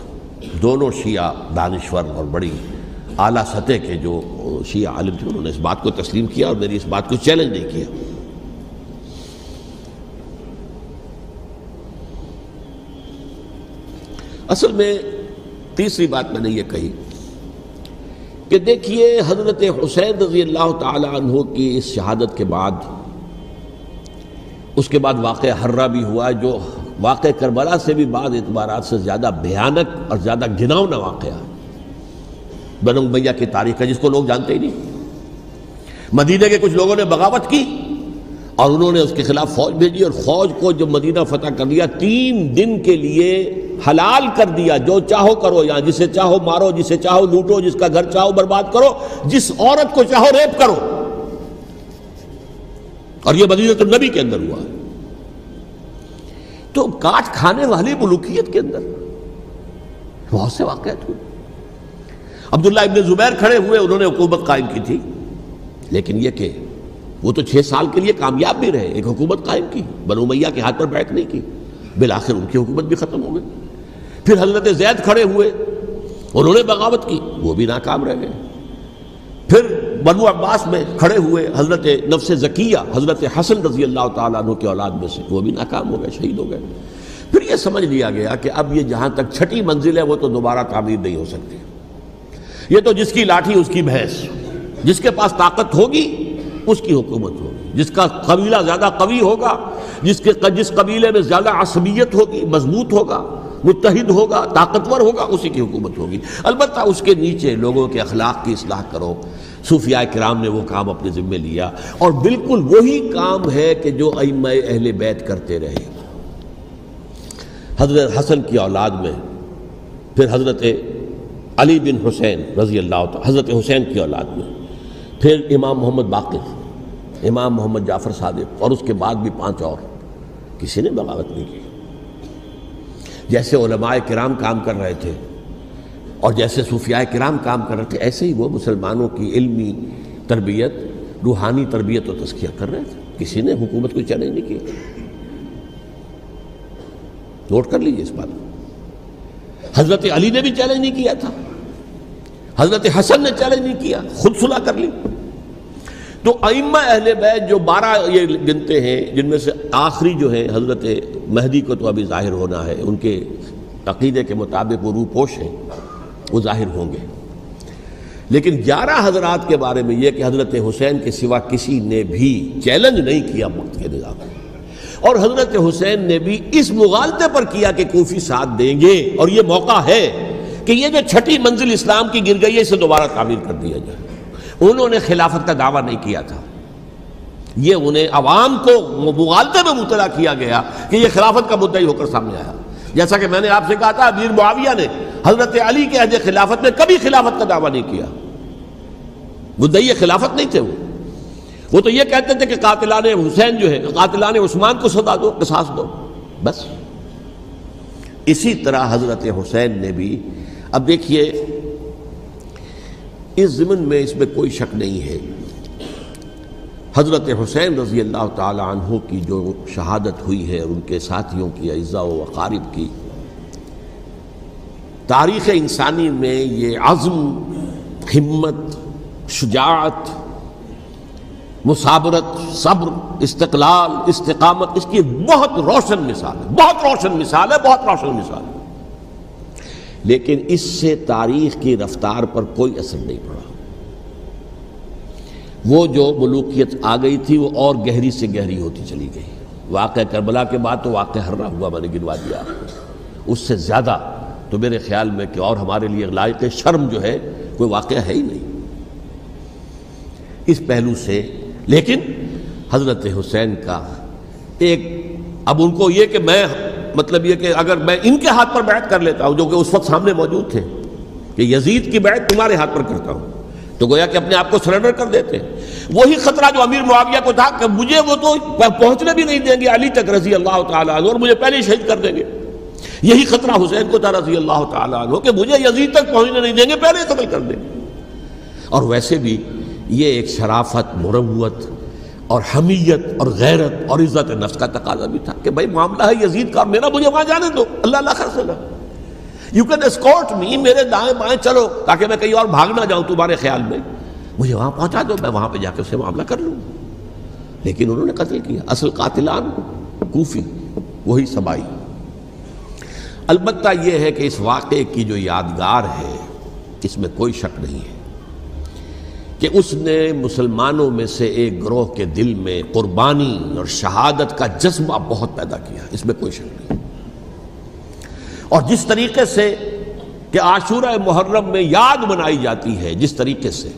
دونوں شیعہ دانشور اور بڑی اعلیٰ سطح کے جو شیعہ عالم تھے، انہوں نے اس بات کو تسلیم کیا اور میری اس بات کو چیلنج نہیں کیا۔ اصل میں تیسری بات میں نے یہ کہی کہ دیکھیے حضرت حسین رضی اللہ تعالی عنہ کی اس شہادت کے بعد، اس کے بعد واقعہ حرہ بھی ہوا، جو واقع کربلا سے بھی بعض اعتبارات سے زیادہ بھیانک اور زیادہ گھناؤنا واقعہ بنو امیہ کی تاریخ کا، جس کو لوگ جانتے ہی نہیں۔ مدینہ کے کچھ لوگوں نے بغاوت کی اور انہوں نے اس کے خلاف فوج بھیجی، اور فوج کو جب مدینہ فتح کر لیا، 3 دن کے لیے حلال کر دیا، جو چاہو کرو، یہاں جسے چاہو مارو، جسے چاہو لوٹو، جس کا گھر چاہو برباد کرو، جس عورت کو چاہو ریپ کرو، اور یہ مدینہ النبی کے اندر ہوا۔ تو کاٹ کھانے والی ملوکیت کے اندر بہت سے واقعات ہوئے۔ عبداللہ ابن زبیر کھڑے ہوئے، انہوں نے حکومت قائم کی تھی، لیکن یہ کہ وہ تو 6 سال کے لیے کامیاب بھی رہے، ایک حکومت قائم کی، بنو امیہ کے ہاتھ پر بیعت نہیں کی، بالآخر ان کی حکومت بھی ختم ہو گئی۔ پھر حضرت زید کھڑے ہوئے، انہوں نے بغاوت کی، وہ بھی ناکام رہ گئے۔ پھر بنو عباس میں کھڑے ہوئے حضرت نفس زکیہ، حضرت حسن رضی اللہ تعالیٰ عنہ کے اولاد میں سے، وہ بھی ناکام ہو گئے، شہید ہو گئے۔ پھر یہ سمجھ لیا گیا کہ اب یہ جہاں تک 6ٹھی منزل ہے وہ تو دوبارہ تعمیر نہیں ہو سکتی، یہ تو جس کی لاٹھی اس کی بھینس، جس کے پاس طاقت ہوگی اس کی حکومت ہوگی، جس کا قبیلہ زیادہ قوی ہوگا، جس قبیلے میں زیادہ عصبیت ہوگی، مضبوط ہوگا، متحد ہوگا، طاقتور ہوگا، اسی کی حکومت ہوگی۔ البتہ اس کے نیچے لوگوں کے اخلاق کی اصلاح کرو، صوفیاء کرام نے وہ کام اپنے ذمے لیا، اور بالکل وہی کام ہے کہ جو ائمہ اہل بیت کرتے رہے۔ حضرت حسن کی اولاد میں پھر حضرت علی بن حسین رضی اللہ تعالی، حضرت حسین کی اولاد میں پھر امام محمد باقر، امام محمد جعفر صادق، اور اس کے بعد بھی 5 اور، کسی نے بغاوت نہیں کی۔ جیسے علماء کرام کام کر رہے تھے اور جیسے صوفیاء کرام کام کر رہے تھے، ایسے ہی وہ مسلمانوں کی علمی تربیت، روحانی تربیت و تزکیہ کر رہے تھے۔ کسی نے حکومت کو چیلنج نہیں کیا۔ نوٹ کر لیجیے اس بات کو۔ حضرت علی نے بھی چیلنج نہیں کیا تھا، حضرت حسن نے چیلنج نہیں کیا، خود صلح کر لی۔ تو ائمہ اہل بیت جو 12 یہ گنتے ہیں، جن میں سے آخری جو ہے حضرت مہدی کو تو ابھی ظاہر ہونا ہے، ان کے عقیدے کے مطابق وہ روح پوش ہیں، وہ ظاہر ہوں گے۔ لیکن 11 حضرات کے بارے میں یہ کہ حضرت حسین کے سوا کسی نے بھی چیلنج نہیں کیا وقت کے نظام میں، اور حضرت حسین نے بھی اس مغالطے پر کیا کہ کوفی ساتھ دیں گے، اور یہ موقع ہے کہ یہ جو 6ٹھی منزل اسلام کی گر گئی ہے اسے دوبارہ تعمیر کر دیا جائے۔ انہوں نے خلافت کا دعویٰ نہیں کیا تھا، یہ انہیں عوام کو مغالطے میں مبتلا کیا گیا کہ یہ خلافت کا مدعی ہو کر سامنے آیا۔ جیسا کہ میں نے آپ سے کہا تھا، امیر معاویہ نے حضرت علی کے عہد خلافت میں کبھی خلافت کا دعویٰ نہیں کیا، مدعی خلافت نہیں تھے وہ تو یہ کہتے تھے کہ قاتلان حسین جو ہے، قاتلان عثمان کو سزا دو، قصاص دو، بس۔ اسی طرح حضرت حسین نے بھی، اب دیکھیے اس ضمن میں اس میں کوئی شک نہیں ہے، حضرت حسین رضی اللہ تعالی عنہ کی جو شہادت ہوئی ہے، اور ان کے ساتھیوں کی، اعزاء و اقارب کی، تاریخ انسانی میں یہ عزم، ہمت، شجاعت، مثابرت، صبر، استقلال، استقامت، اس کی بہت روشن مثال ہے، بہت روشن مثال ہے، بہت روشن مثال ہے۔ لیکن اس سے تاریخ کی رفتار پر کوئی اثر نہیں پڑا۔ وہ جو ملوکیت آ گئی تھی وہ اور گہری سے گہری ہوتی چلی گئی۔ واقعہ کربلا کے بعد تو واقعہ ہررا ہوا میں نے گنوا دیا آپ کو، اس سے زیادہ تو میرے خیال میں کہ اور ہمارے لیے لائق شرم جو ہے کوئی واقعہ ہے ہی نہیں اس پہلو سے۔ لیکن حضرت حسین کا ایک، اب ان کو یہ کہ میں، مطلب یہ کہ اگر میں ان کے ہاتھ پر بیعت کر لیتا ہوں، جو کہ اس وقت سامنے موجود تھے، کہ یزید کی بیعت تمہارے ہاتھ پر کرتا ہوں، تو گویا کہ اپنے آپ کو سرنڈر کر دیتے۔ وہی خطرہ جو امیر معاویہ کو تھا کہ مجھے وہ تو پہنچنے بھی نہیں دیں گے علی تک رضی اللہ تعالیٰ عنہ، اور مجھے پہلے ہی شہید کر دیں گے، یہی خطرہ حسین کو تھا رضی اللہ تعالیٰ عنہ کہ مجھے یزید تک پہنچنے نہیں دیں گے، پہلے قتل کر دیں گے۔ اور ویسے بھی یہ ایک شرافت، مروت اور حمیت اور غیرت اور عزت نفس کا تقاضا بھی تھا کہ بھائی معاملہ ہے یزید کا، میرا مجھے وہاں جانے دو، اللہ اللہ خرسلہ، یو کین اسکورٹ می، میرے دائیں بائیں چلو تاکہ میں کہیں اور بھاگ نہ جاؤں تمہارے خیال میں، مجھے وہاں پہنچا دو، میں وہاں پہ جا کے اسے معاملہ کر لوں۔ لیکن انہوں نے قتل کیا، اصل قاتلان کوفی، وہی سبائی۔ البتہ یہ ہے کہ اس واقعے کی جو یادگار ہے اس میں کوئی شک نہیں ہے کہ اس نے مسلمانوں میں سے ایک گروہ کے دل میں قربانی اور شہادت کا جذبہ بہت پیدا کیا، اس میں کوئی شک نہیں۔ اور جس طریقے سے کہ عاشورہ محرم میں یاد منائی جاتی ہے، جس طریقے سے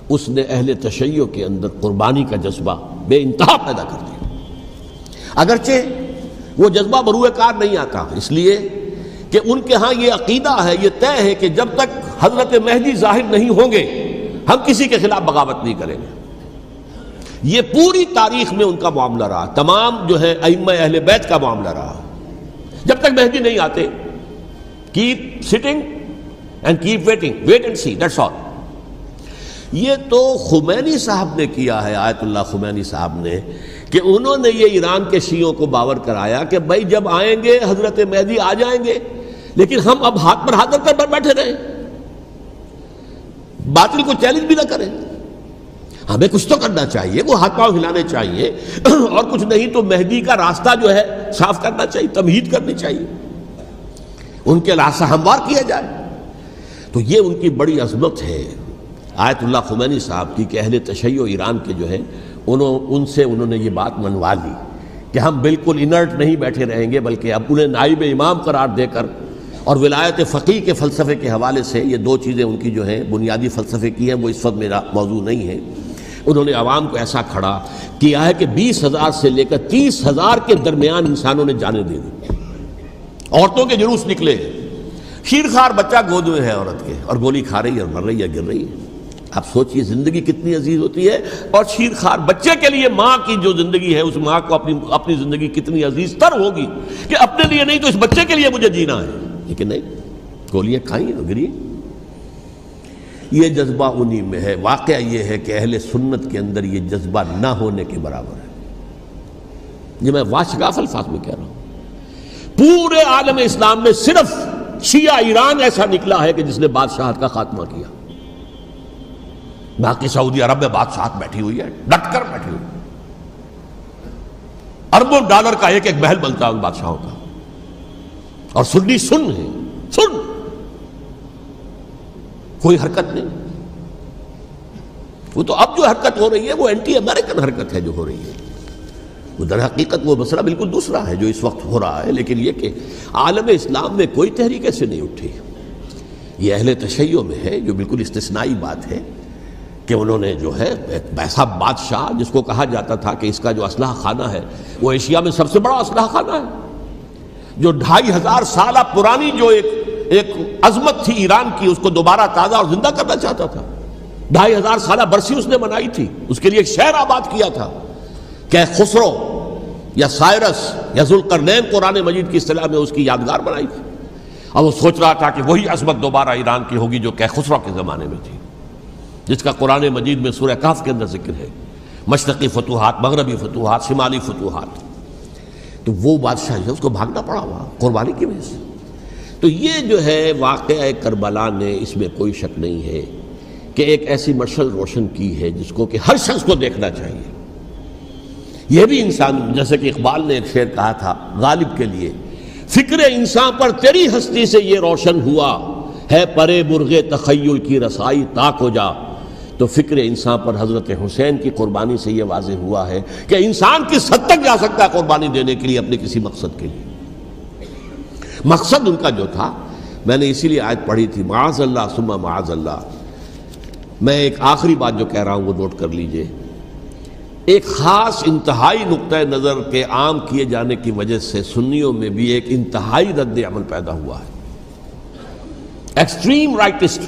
اس نے اہل تشیع کے اندر قربانی کا جذبہ بے انتہا پیدا کر دیا۔ اگرچہ وہ جذبہ بروئے کار نہیں آتا، اس لیے کہ ان کے ہاں یہ عقیدہ ہے، یہ طے ہے کہ جب تک حضرت مہدی ظاہر نہیں ہوں گے ہم کسی کے خلاف بغاوت نہیں کریں گے۔ یہ پوری تاریخ میں ان کا معاملہ رہا، تمام جو ہے ائمہ اہل بیت کا معاملہ رہا، جب تک مہدی نہیں آتے keep sitting and keep waiting, wait and see, that's all. یہ تو خمینی صاحب نے کیا ہے، آیت اللہ خمینی صاحب نے، کہ انہوں نے یہ ایران کے شیعوں کو باور کرایا کہ بھائی جب آئیں گے حضرت مہدی آ جائیں گے، لیکن ہم اب ہاتھ پر ہاتھ کر بیٹھے رہیں، باطل کو چیلنج بھی نہ کریں، ہمیں کچھ تو کرنا چاہیے، وہ ہاتھ پاؤں ہلانے چاہیے، اور کچھ نہیں تو مہدی کا راستہ جو ہے صاف کرنا چاہیے، تمہید کرنی چاہیے، ان کے راستہ ہموار کیا جائے۔ تو یہ ان کی بڑی عظمت ہے آیت اللہ خمینی صاحب کی کہ اہل تشیع ایران کے جو ہے ان سے انہوں نے یہ بات منوا لی کہ ہم بالکل انرٹ نہیں بیٹھے رہیں گے، بلکہ اب انہیں نائب امام قرار دے کر اور ولایت فقیہ کے فلسفے کے حوالے سے یہ دو چیزیں ان کی جو ہیں بنیادی فلسفے کی ہیں، وہ اس وقت میرا موضوع نہیں ہے۔ انہوں نے عوام کو ایسا کھڑا کیا ہے کہ 20,000 سے لے کر 30,000 کے درمیان انسانوں نے جانیں دے دی، عورتوں کے جلوس نکلے، شیرخوار بچہ گود میں ہے عورت کے، اور گولی کھا رہی ہے اور مر رہی ہے، گر رہی ہے۔ آپ سوچئے زندگی کتنی عزیز ہوتی ہے، اور شیرخوار بچے کے لیے ماں کی جو زندگی ہے، اس ماں کو اپنی زندگی کتنی عزیز تر ہوگی کہ اپنے لیے نہیں تو اس بچے کے لیے مجھے جینا ہے، لیکن نہیں، گولیاں کھائیں اور گری۔ یہ جذبہ انہی میں ہے۔ واقعہ یہ ہے کہ اہل سنت کے اندر یہ جذبہ نہ ہونے کے برابر ہے۔ یہ میں واشگاف الفاظ میں کہہ رہا ہوں۔ پورے عالم اسلام میں صرف شیعہ ایران ایسا نکلا ہے کہ جس نے بادشاہت کا خاتمہ کیا، باقی سعودی عرب میں بادشاہت بیٹھی ہوئی ہے، ڈٹ کر بیٹھی ہوئی، اربوں ڈالر کا ایک ایک محل بنتا ہے ان بادشاہوں کا، اور سنی سن ہے، سن، کوئی حرکت نہیں۔ وہ تو اب جو حرکت ہو رہی ہے وہ اینٹی امریکن حرکت ہے جو ہو رہی ہے، وہ در حقیقت وہ مسئلہ بالکل دوسرا ہے جو اس وقت ہو رہا ہے، لیکن یہ کہ عالم اسلام میں کوئی تحریک ایسے نہیں اٹھی۔ یہ اہل تشیع میں ہے، جو بالکل استثنائی بات ہے کہ انہوں نے جو ہے ایسا بادشاہ جس کو کہا جاتا تھا کہ اس کا جو اسلحہ خانہ ہے وہ ایشیا میں سب سے بڑا اسلحہ خانہ ہے، جو 2500 سالہ پرانی جو ایک عظمت تھی ایران کی، اس کو دوبارہ تازہ اور زندہ کرنا چاہتا تھا۔ 2500 سالہ برسی اس نے منائی تھی، اس کے لیے ایک شہر آباد کیا تھا کہ خسرو یا سائرس یا ذوالقرنین قرآن مجید کی اصطلاح میں اس کی یادگار بنائی تھی، اور وہ سوچ رہا تھا کہ وہی عظمت دوبارہ ایران کی ہوگی جو کہ خسرو کے زمانے میں تھی، جس کا قرآن مجید میں سورہ کہف کے اندر ذکر ہے، مشرقی فتوحات، مغربی فتوحات، شمالی فتوحات۔ تو وہ بادشاہ ہے، اس کو بھاگنا پڑا ہوا قربانی کی وجہ سے۔ تو یہ جو ہے واقعہ کربلا نے، اس میں کوئی شک نہیں ہے کہ ایک ایسی مشعل روشن کی ہے جس کو کہ ہر شخص کو دیکھنا چاہیے۔ یہ بھی انسان، جیسے کہ اقبال نے ایک شعر کہا تھا غالب کے لیے، فکر انسان پر تیری ہستی سے یہ روشن ہوا ہے، پرے مرغ تخیل کی رسائی تاک ہو جا۔ تو فکر انسان پر حضرت حسین کی قربانی سے یہ واضح ہوا ہے کہ انسان کس حد تک جا سکتا ہے قربانی دینے کے لیے اپنے کسی مقصد کے لیے۔ مقصد ان کا جو تھا، میں نے اسی لیے آیت پڑھی تھی، معاذ اللہ ثم معاذ اللہ۔ میں ایک آخری بات جو کہہ رہا ہوں وہ نوٹ کر لیجئے۔ ایک خاص انتہائی نقطۂ نظر کے عام کیے جانے کی وجہ سے سنیوں میں بھی ایک انتہائی رد عمل پیدا ہوا ہے۔ ایکسٹریم رائٹسٹ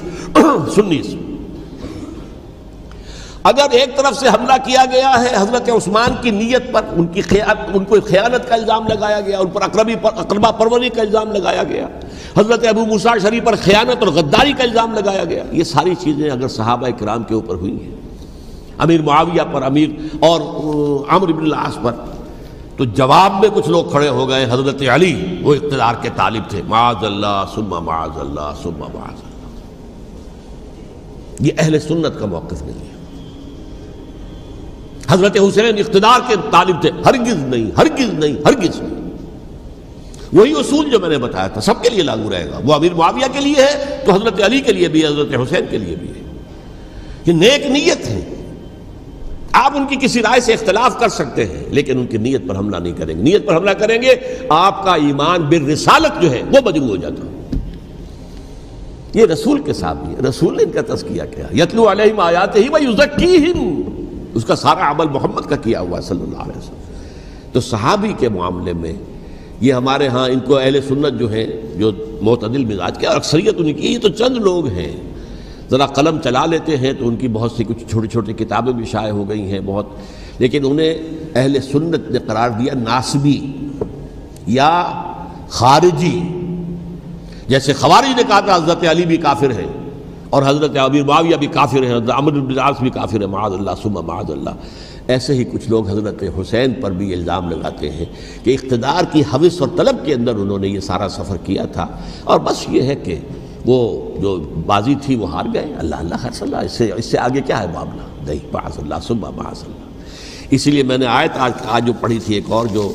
سنیز، اگر ایک طرف سے حملہ کیا گیا ہے حضرت عثمان کی نیت پر، ان کو خیانت کا الزام لگایا گیا، ان پر اقربا پروری کا الزام لگایا گیا، حضرت ابو موسیٰ شریف پر خیانت اور غداری کا الزام لگایا گیا، یہ ساری چیزیں اگر صحابہ کرام کے اوپر ہوئی ہیں، امیر معاویہ پر، امیر اور عمرو بن العاص پر، تو جواب میں کچھ لوگ کھڑے ہو گئے۔ حضرت علی وہ اقتدار کے طالب تھے، معاذ اللہ ثم معاذ اللہ ثم معاذ اللہ۔ یہ اہل سنت کا موقف نہیں ہے۔ حضرت حسین اقتدار کے طالب تھے، ہرگز نہیں، ہرگز نہیں، ہرگز نہیں۔ وہی اصول جو میں نے بتایا تھا سب کے لیے لاگو رہے گا، وہ امیر معاویہ کے لیے ہے تو حضرت علی کے لیے بھی ہے، حضرت حسین کے لیے بھی ہے۔ یہ نیک نیت ہے، آپ ان کی کسی رائے سے اختلاف کر سکتے ہیں لیکن ان کی نیت پر حملہ نہیں کریں گے۔ نیت پر حملہ کریں گے آپ کا ایمان بالرسالت جو ہے وہ مجروح ہو جاتا۔ یہ رسول کے ساتھ بھی ہے، رسول نے ان کا تزکیہ کیا، یتلو علیہم آیاتہ ویزکیہم، اس کا سارا عمل محمد کا کیا ہوا ہے صلی اللہ علیہ وسلم۔ تو صحابی کے معاملے میں یہ ہمارے ہاں ان کو اہل سنت جو ہیں، جو معتدل مزاج کے، اور اکثریت ان کی، یہ تو چند لوگ ہیں، ذرا قلم چلا لیتے ہیں تو ان کی بہت سی کچھ چھوٹی چھوٹی کتابیں بھی شائع ہو گئی ہیں بہت، لیکن انہیں اہل سنت نے قرار دیا ناسبی یا خارجی۔ جیسے خوارج نے کہا تھا حضرت علی بھی کافر ہے اور حضرت امیر معاویہ بھی کافر ہے، حضرت عمرو بن العاص بھی کافر ہے، معاذ اللہ ثم معاذ اللہ۔ ایسے ہی کچھ لوگ حضرت حسین پر بھی الزام لگاتے ہیں کہ اقتدار کی ہوس اور طلب کے اندر انہوں نے یہ سارا سفر کیا تھا، اور بس یہ ہے کہ وہ جو بازی تھی وہ ہار گئے۔ اللہ اللہ خیر صلی اللہ، اس سے آگے کیا ہے معاملہ؟ نہیں، معاذ اللہ ثم معاذ اللہ۔ اسی لیے میں نے آیت آج جو پڑھی تھی ایک اور جو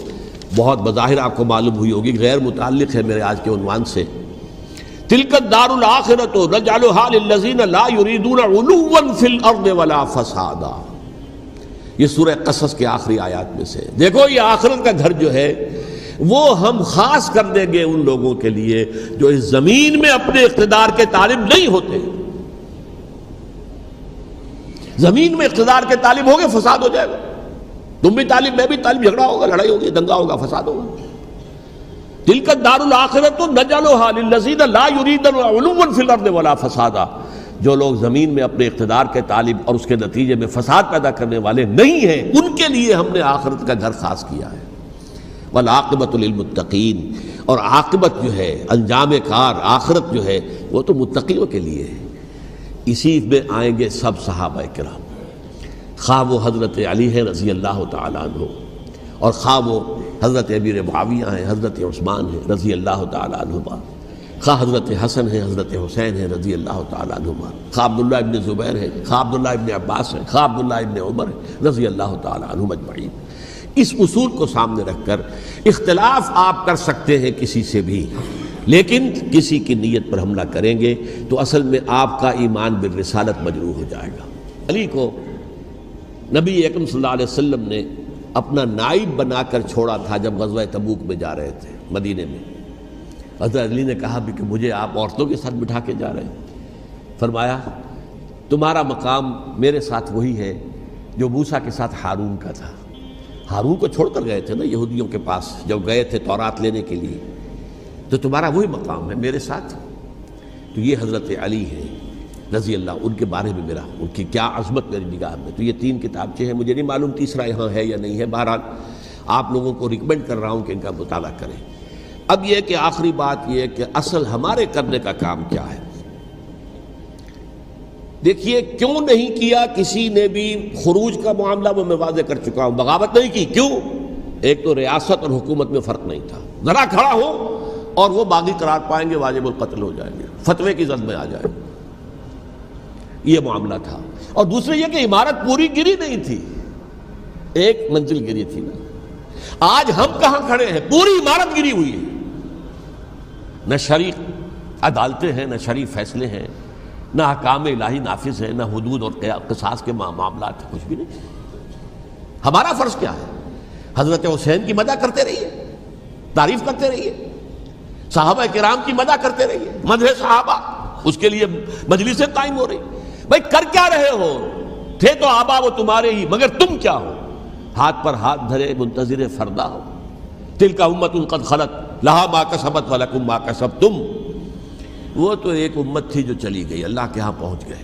بہت بظاہر آپ کو معلوم ہوئی ہوگی، غیر متعلق ہے میرے آج کے عنوان سے، تلک الدار الآخرۃ نجعلھا للذین لا یریدون علوا فی الارض ولا فسادا۔ یہ سورہ قصص کے آخری آیات میں سے، دیکھو یہ آخرت کا گھر جو ہے وہ ہم خاص کر دیں گے ان لوگوں کے لیے جو اس زمین میں اپنے اقتدار کے طالب نہیں ہوتے. زمین میں اقتدار کے طالب ہو گے فساد ہو جائے گا. تم بھی طالب میں بھی طالب، جھگڑا ہوگا، لڑائی ہوگی، دنگا ہوگا، فساد ہوگا. تلک الدار الآخرۃ نجعلھا للذین لا یریدون علوا فی الارض ولا فسادا. جو لوگ زمین میں اپنے اقتدار کے طالب اور اس کے نتیجے میں فساد پیدا کرنے والے نہیں ہیں، ان کے لیے ہم نے آخرت کا گھر خاص کیا ہے. والعاقبۃ للمتقین، اور عاقبت جو ہے، انجام کار، آخرت جو ہے وہ تو متقیوں کے لیے ہے. اسی میں آئیں گے سب صحابہ کرام، خواہ وہ حضرت علی ہیں رضی اللہ تعالیٰ عنہ، اور خواہ وہ حضرت امیر معاویہ ہیں، حضرت عثمان ہیں رضی اللہ تعالیٰ عنہما، خواہ حضرت حسن ہیں، حضرت حسین ہیں رضی اللہ تعالیٰ عنہما، خواہ عبداللہ ابن زبیر ہیں، خواہ عبداللہ ابن عباس ہیں، خواہ عبداللہ ابن عمر ہیں رضی اللہ تعالیٰ عنہم اجمعین. اس اصول کو سامنے رکھ کر اختلاف آپ کر سکتے ہیں کسی سے بھی، لیکن کسی کی نیت پر حملہ کریں گے تو اصل میں آپ کا ایمان بالرسالت مجروح ہو جائے گا. علی کو نبی اکرم صلی اللہ علیہ وسلم نے اپنا نائب بنا کر چھوڑا تھا جب غزوہ تبوک میں جا رہے تھے مدینے میں. حضرت علی نے کہا بھی کہ مجھے آپ عورتوں کے ساتھ بٹھا کے جا رہے ہیں. فرمایا تمہارا مقام میرے ساتھ وہی ہے جو موسیٰ کے ساتھ ہارون کا تھا. ہارون کو چھوڑ کر گئے تھے نا یہودیوں کے پاس جب گئے تھے تورات لینے کے لیے، تو تمہارا وہی مقام ہے میرے ساتھ. تو یہ حضرت علی ہے رضی اللہ، ان کے بارے میں میرا، ان کی کیا عظمت میری نگاہ میں. تو یہ 3 کتابچے ہیں، مجھے نہیں معلوم تیسرا یہاں ہے یا نہیں ہے، بہرحال آپ لوگوں کو ریکمینڈ کر رہا ہوں کہ ان کا مطالعہ کریں. اب یہ کہ آخری بات یہ ہے کہ اصل ہمارے کرنے کا کام کیا ہے. دیکھیے کیوں نہیں کیا کسی نے بھی خروج کا معاملہ، وہ میں واضح کر چکا ہوں. بغاوت نہیں کی، کیوں؟ ایک تو ریاست اور حکومت میں فرق نہیں تھا. ذرا کھڑا ہو اور وہ باغی قرار پائیں گے، واجب القتل ہو جائیں گے، فتوے کی زد میں آ جائیں گے، یہ معاملہ تھا. اور دوسرے یہ کہ عمارت پوری گری نہیں تھی، ایک منزل گری تھی نا. آج ہم کہاں کھڑے ہیں؟ پوری عمارت گری ہوئی ہے. نہ شرعی عدالتیں ہیں، نہ شرعی فیصلے ہیں، نہ احکام الہی نافذ ہیں، نہ حدود اور قصاص کے معاملات، کچھ بھی نہیں. ہمارا فرض کیا ہے؟ حضرت حسین کی مدح کرتے رہیے، تعریف کرتے رہیے، صحابہ کرام کی مدح کرتے رہیے، مدح صحابہ، اس کے لیے مجلسیں قائم ہو رہی. بھائی کر کیا رہے ہو؟ تھے تو آبا وہ تمہارے ہی، مگر تم کیا ہو؟ ہاتھ پر ہاتھ دھرے منتظر فردا ہو. تلک امۃ قد خلت لہا ما کسبت ولکم ما کسبتم. وہ تو ایک امت تھی جو چلی گئی، اللہ کے ہاں پہنچ گئے.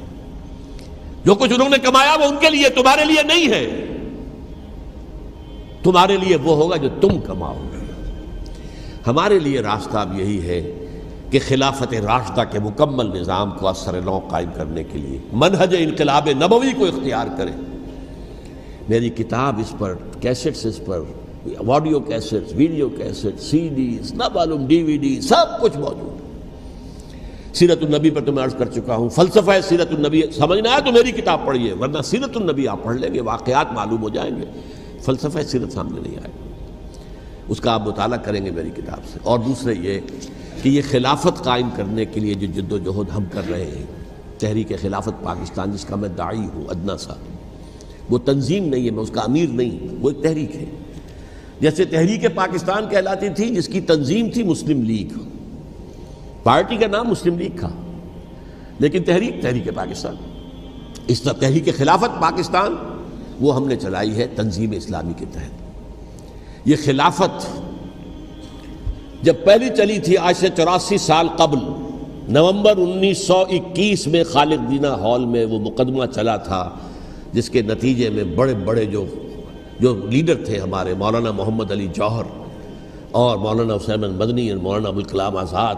جو کچھ انہوں نے کمایا وہ ان کے لیے، تمہارے لیے نہیں ہے. تمہارے لیے وہ ہوگا جو تم کماؤ گے. ہمارے لیے راستہ اب یہی ہے کہ خلافت راشدہ کے مکمل نظام کو اثر نو قائم کرنے کے لیے منہج انقلاب نبوی کو اختیار کریں. میری کتاب اس پر، کیسٹس اس پر، آڈیو کیسٹس، ویڈیو کیسٹ، سی ڈیز، نہ معلوم ڈی وی ڈی، سب کچھ موجود. سیرت النبی پر تو میں عرض کر چکا ہوں. فلسفہ سیرت النبی سمجھنا ہے تو میری کتاب پڑھیے، ورنہ سیرت النبی آپ پڑھ لیں گے، واقعات معلوم ہو جائیں گے، فلسفہ سیرت سامنے نہیں آئے گا. اس کا آپ مطالعہ کریں گے میری کتاب سے. اور دوسرے یہ کہ یہ خلافت قائم کرنے کے لیے جو جد و جہد ہم کر رہے ہیں، تحریک خلافت پاکستان جس کا میں داعی ہوں ادنا سا، وہ تنظیم نہیں ہے، میں اس کا امیر نہیں، وہ ایک تحریک ہے. جیسے تحریک پاکستان کہلاتی تھی جس کی تنظیم تھی مسلم لیگ، پارٹی کا نام مسلم لیگ تھا، لیکن تحریک پاکستان. اس طرح تحریک خلافت پاکستان وہ ہم نے چلائی ہے تنظیم اسلامی کے تحت. یہ خلافت جب پہلی چلی تھی آج سے 84 سال قبل، نومبر 1921 میں خالد دینا ہال میں وہ مقدمہ چلا تھا، جس کے نتیجے میں بڑے بڑے جو لیڈر تھے ہمارے، مولانا محمد علی جوہر اور مولانا حسین مدنی اور مولانا ابوالکلام آزاد،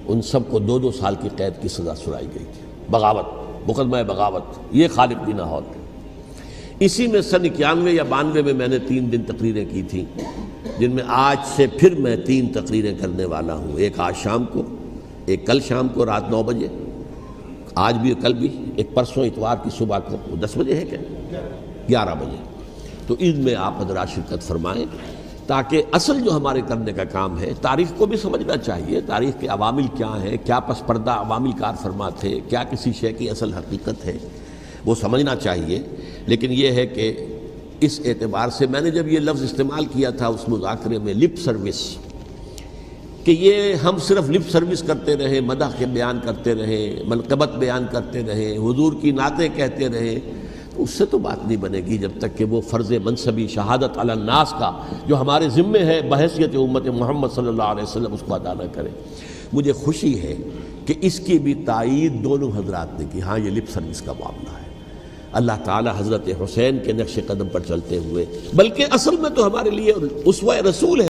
ان سب کو 2 سال کی قید کی سزا سنائی گئی تھی. بغاوت، مقدمہ بغاوت، یہ خالد دینا ہال. اسی میں سن 91 یا 92 میں نے 3 دن تقریریں کی تھیں، جن میں آج سے پھر میں 3 تقریریں کرنے والا ہوں. ایک آج شام کو، ایک کل شام کو رات 9 بجے، آج بھی کل بھی، ایک پرسوں اتوار کی صبح کو 10 بجے ہے کیا 11 بجے. تو ان میں آپ حضرات شرکت فرمائیں تاکہ اصل جو ہمارے کرنے کا کام ہے، تاریخ کو بھی سمجھنا چاہیے، تاریخ کے عوامل کیا ہیں، کیا پس پردہ عوامل کار فرما تھے، کیا کسی شے کی اصل حقیقت ہے، وہ سمجھنا چاہیے. لیکن یہ ہے کہ اس اعتبار سے میں نے جب یہ لفظ استعمال کیا تھا اس مذاکرے میں لپ سروس، کہ یہ ہم صرف لپ سروس کرتے رہے، مدح کے بیان کرتے رہے، منقبت بیان کرتے رہے، حضور کی نعتیں کہتے رہے، تو اس سے تو بات نہیں بنے گی جب تک کہ وہ فرض منصبی شہادت علی الناس کا جو ہمارے ذمے ہے بحیثیت امت محمد صلی اللہ علیہ وسلم اس کو ادا نہ کرے۔ مجھے خوشی ہے کہ اس کی بھی تائید دونوں حضرات نے کی، ہاں یہ لپ سروس کا معاملہ ہے۔ اللہ تعالی حضرت حسین کے نقش قدم پر چلتے ہوئے، بلکہ اصل میں تو ہمارے لیے اسوہ رسول ہے۔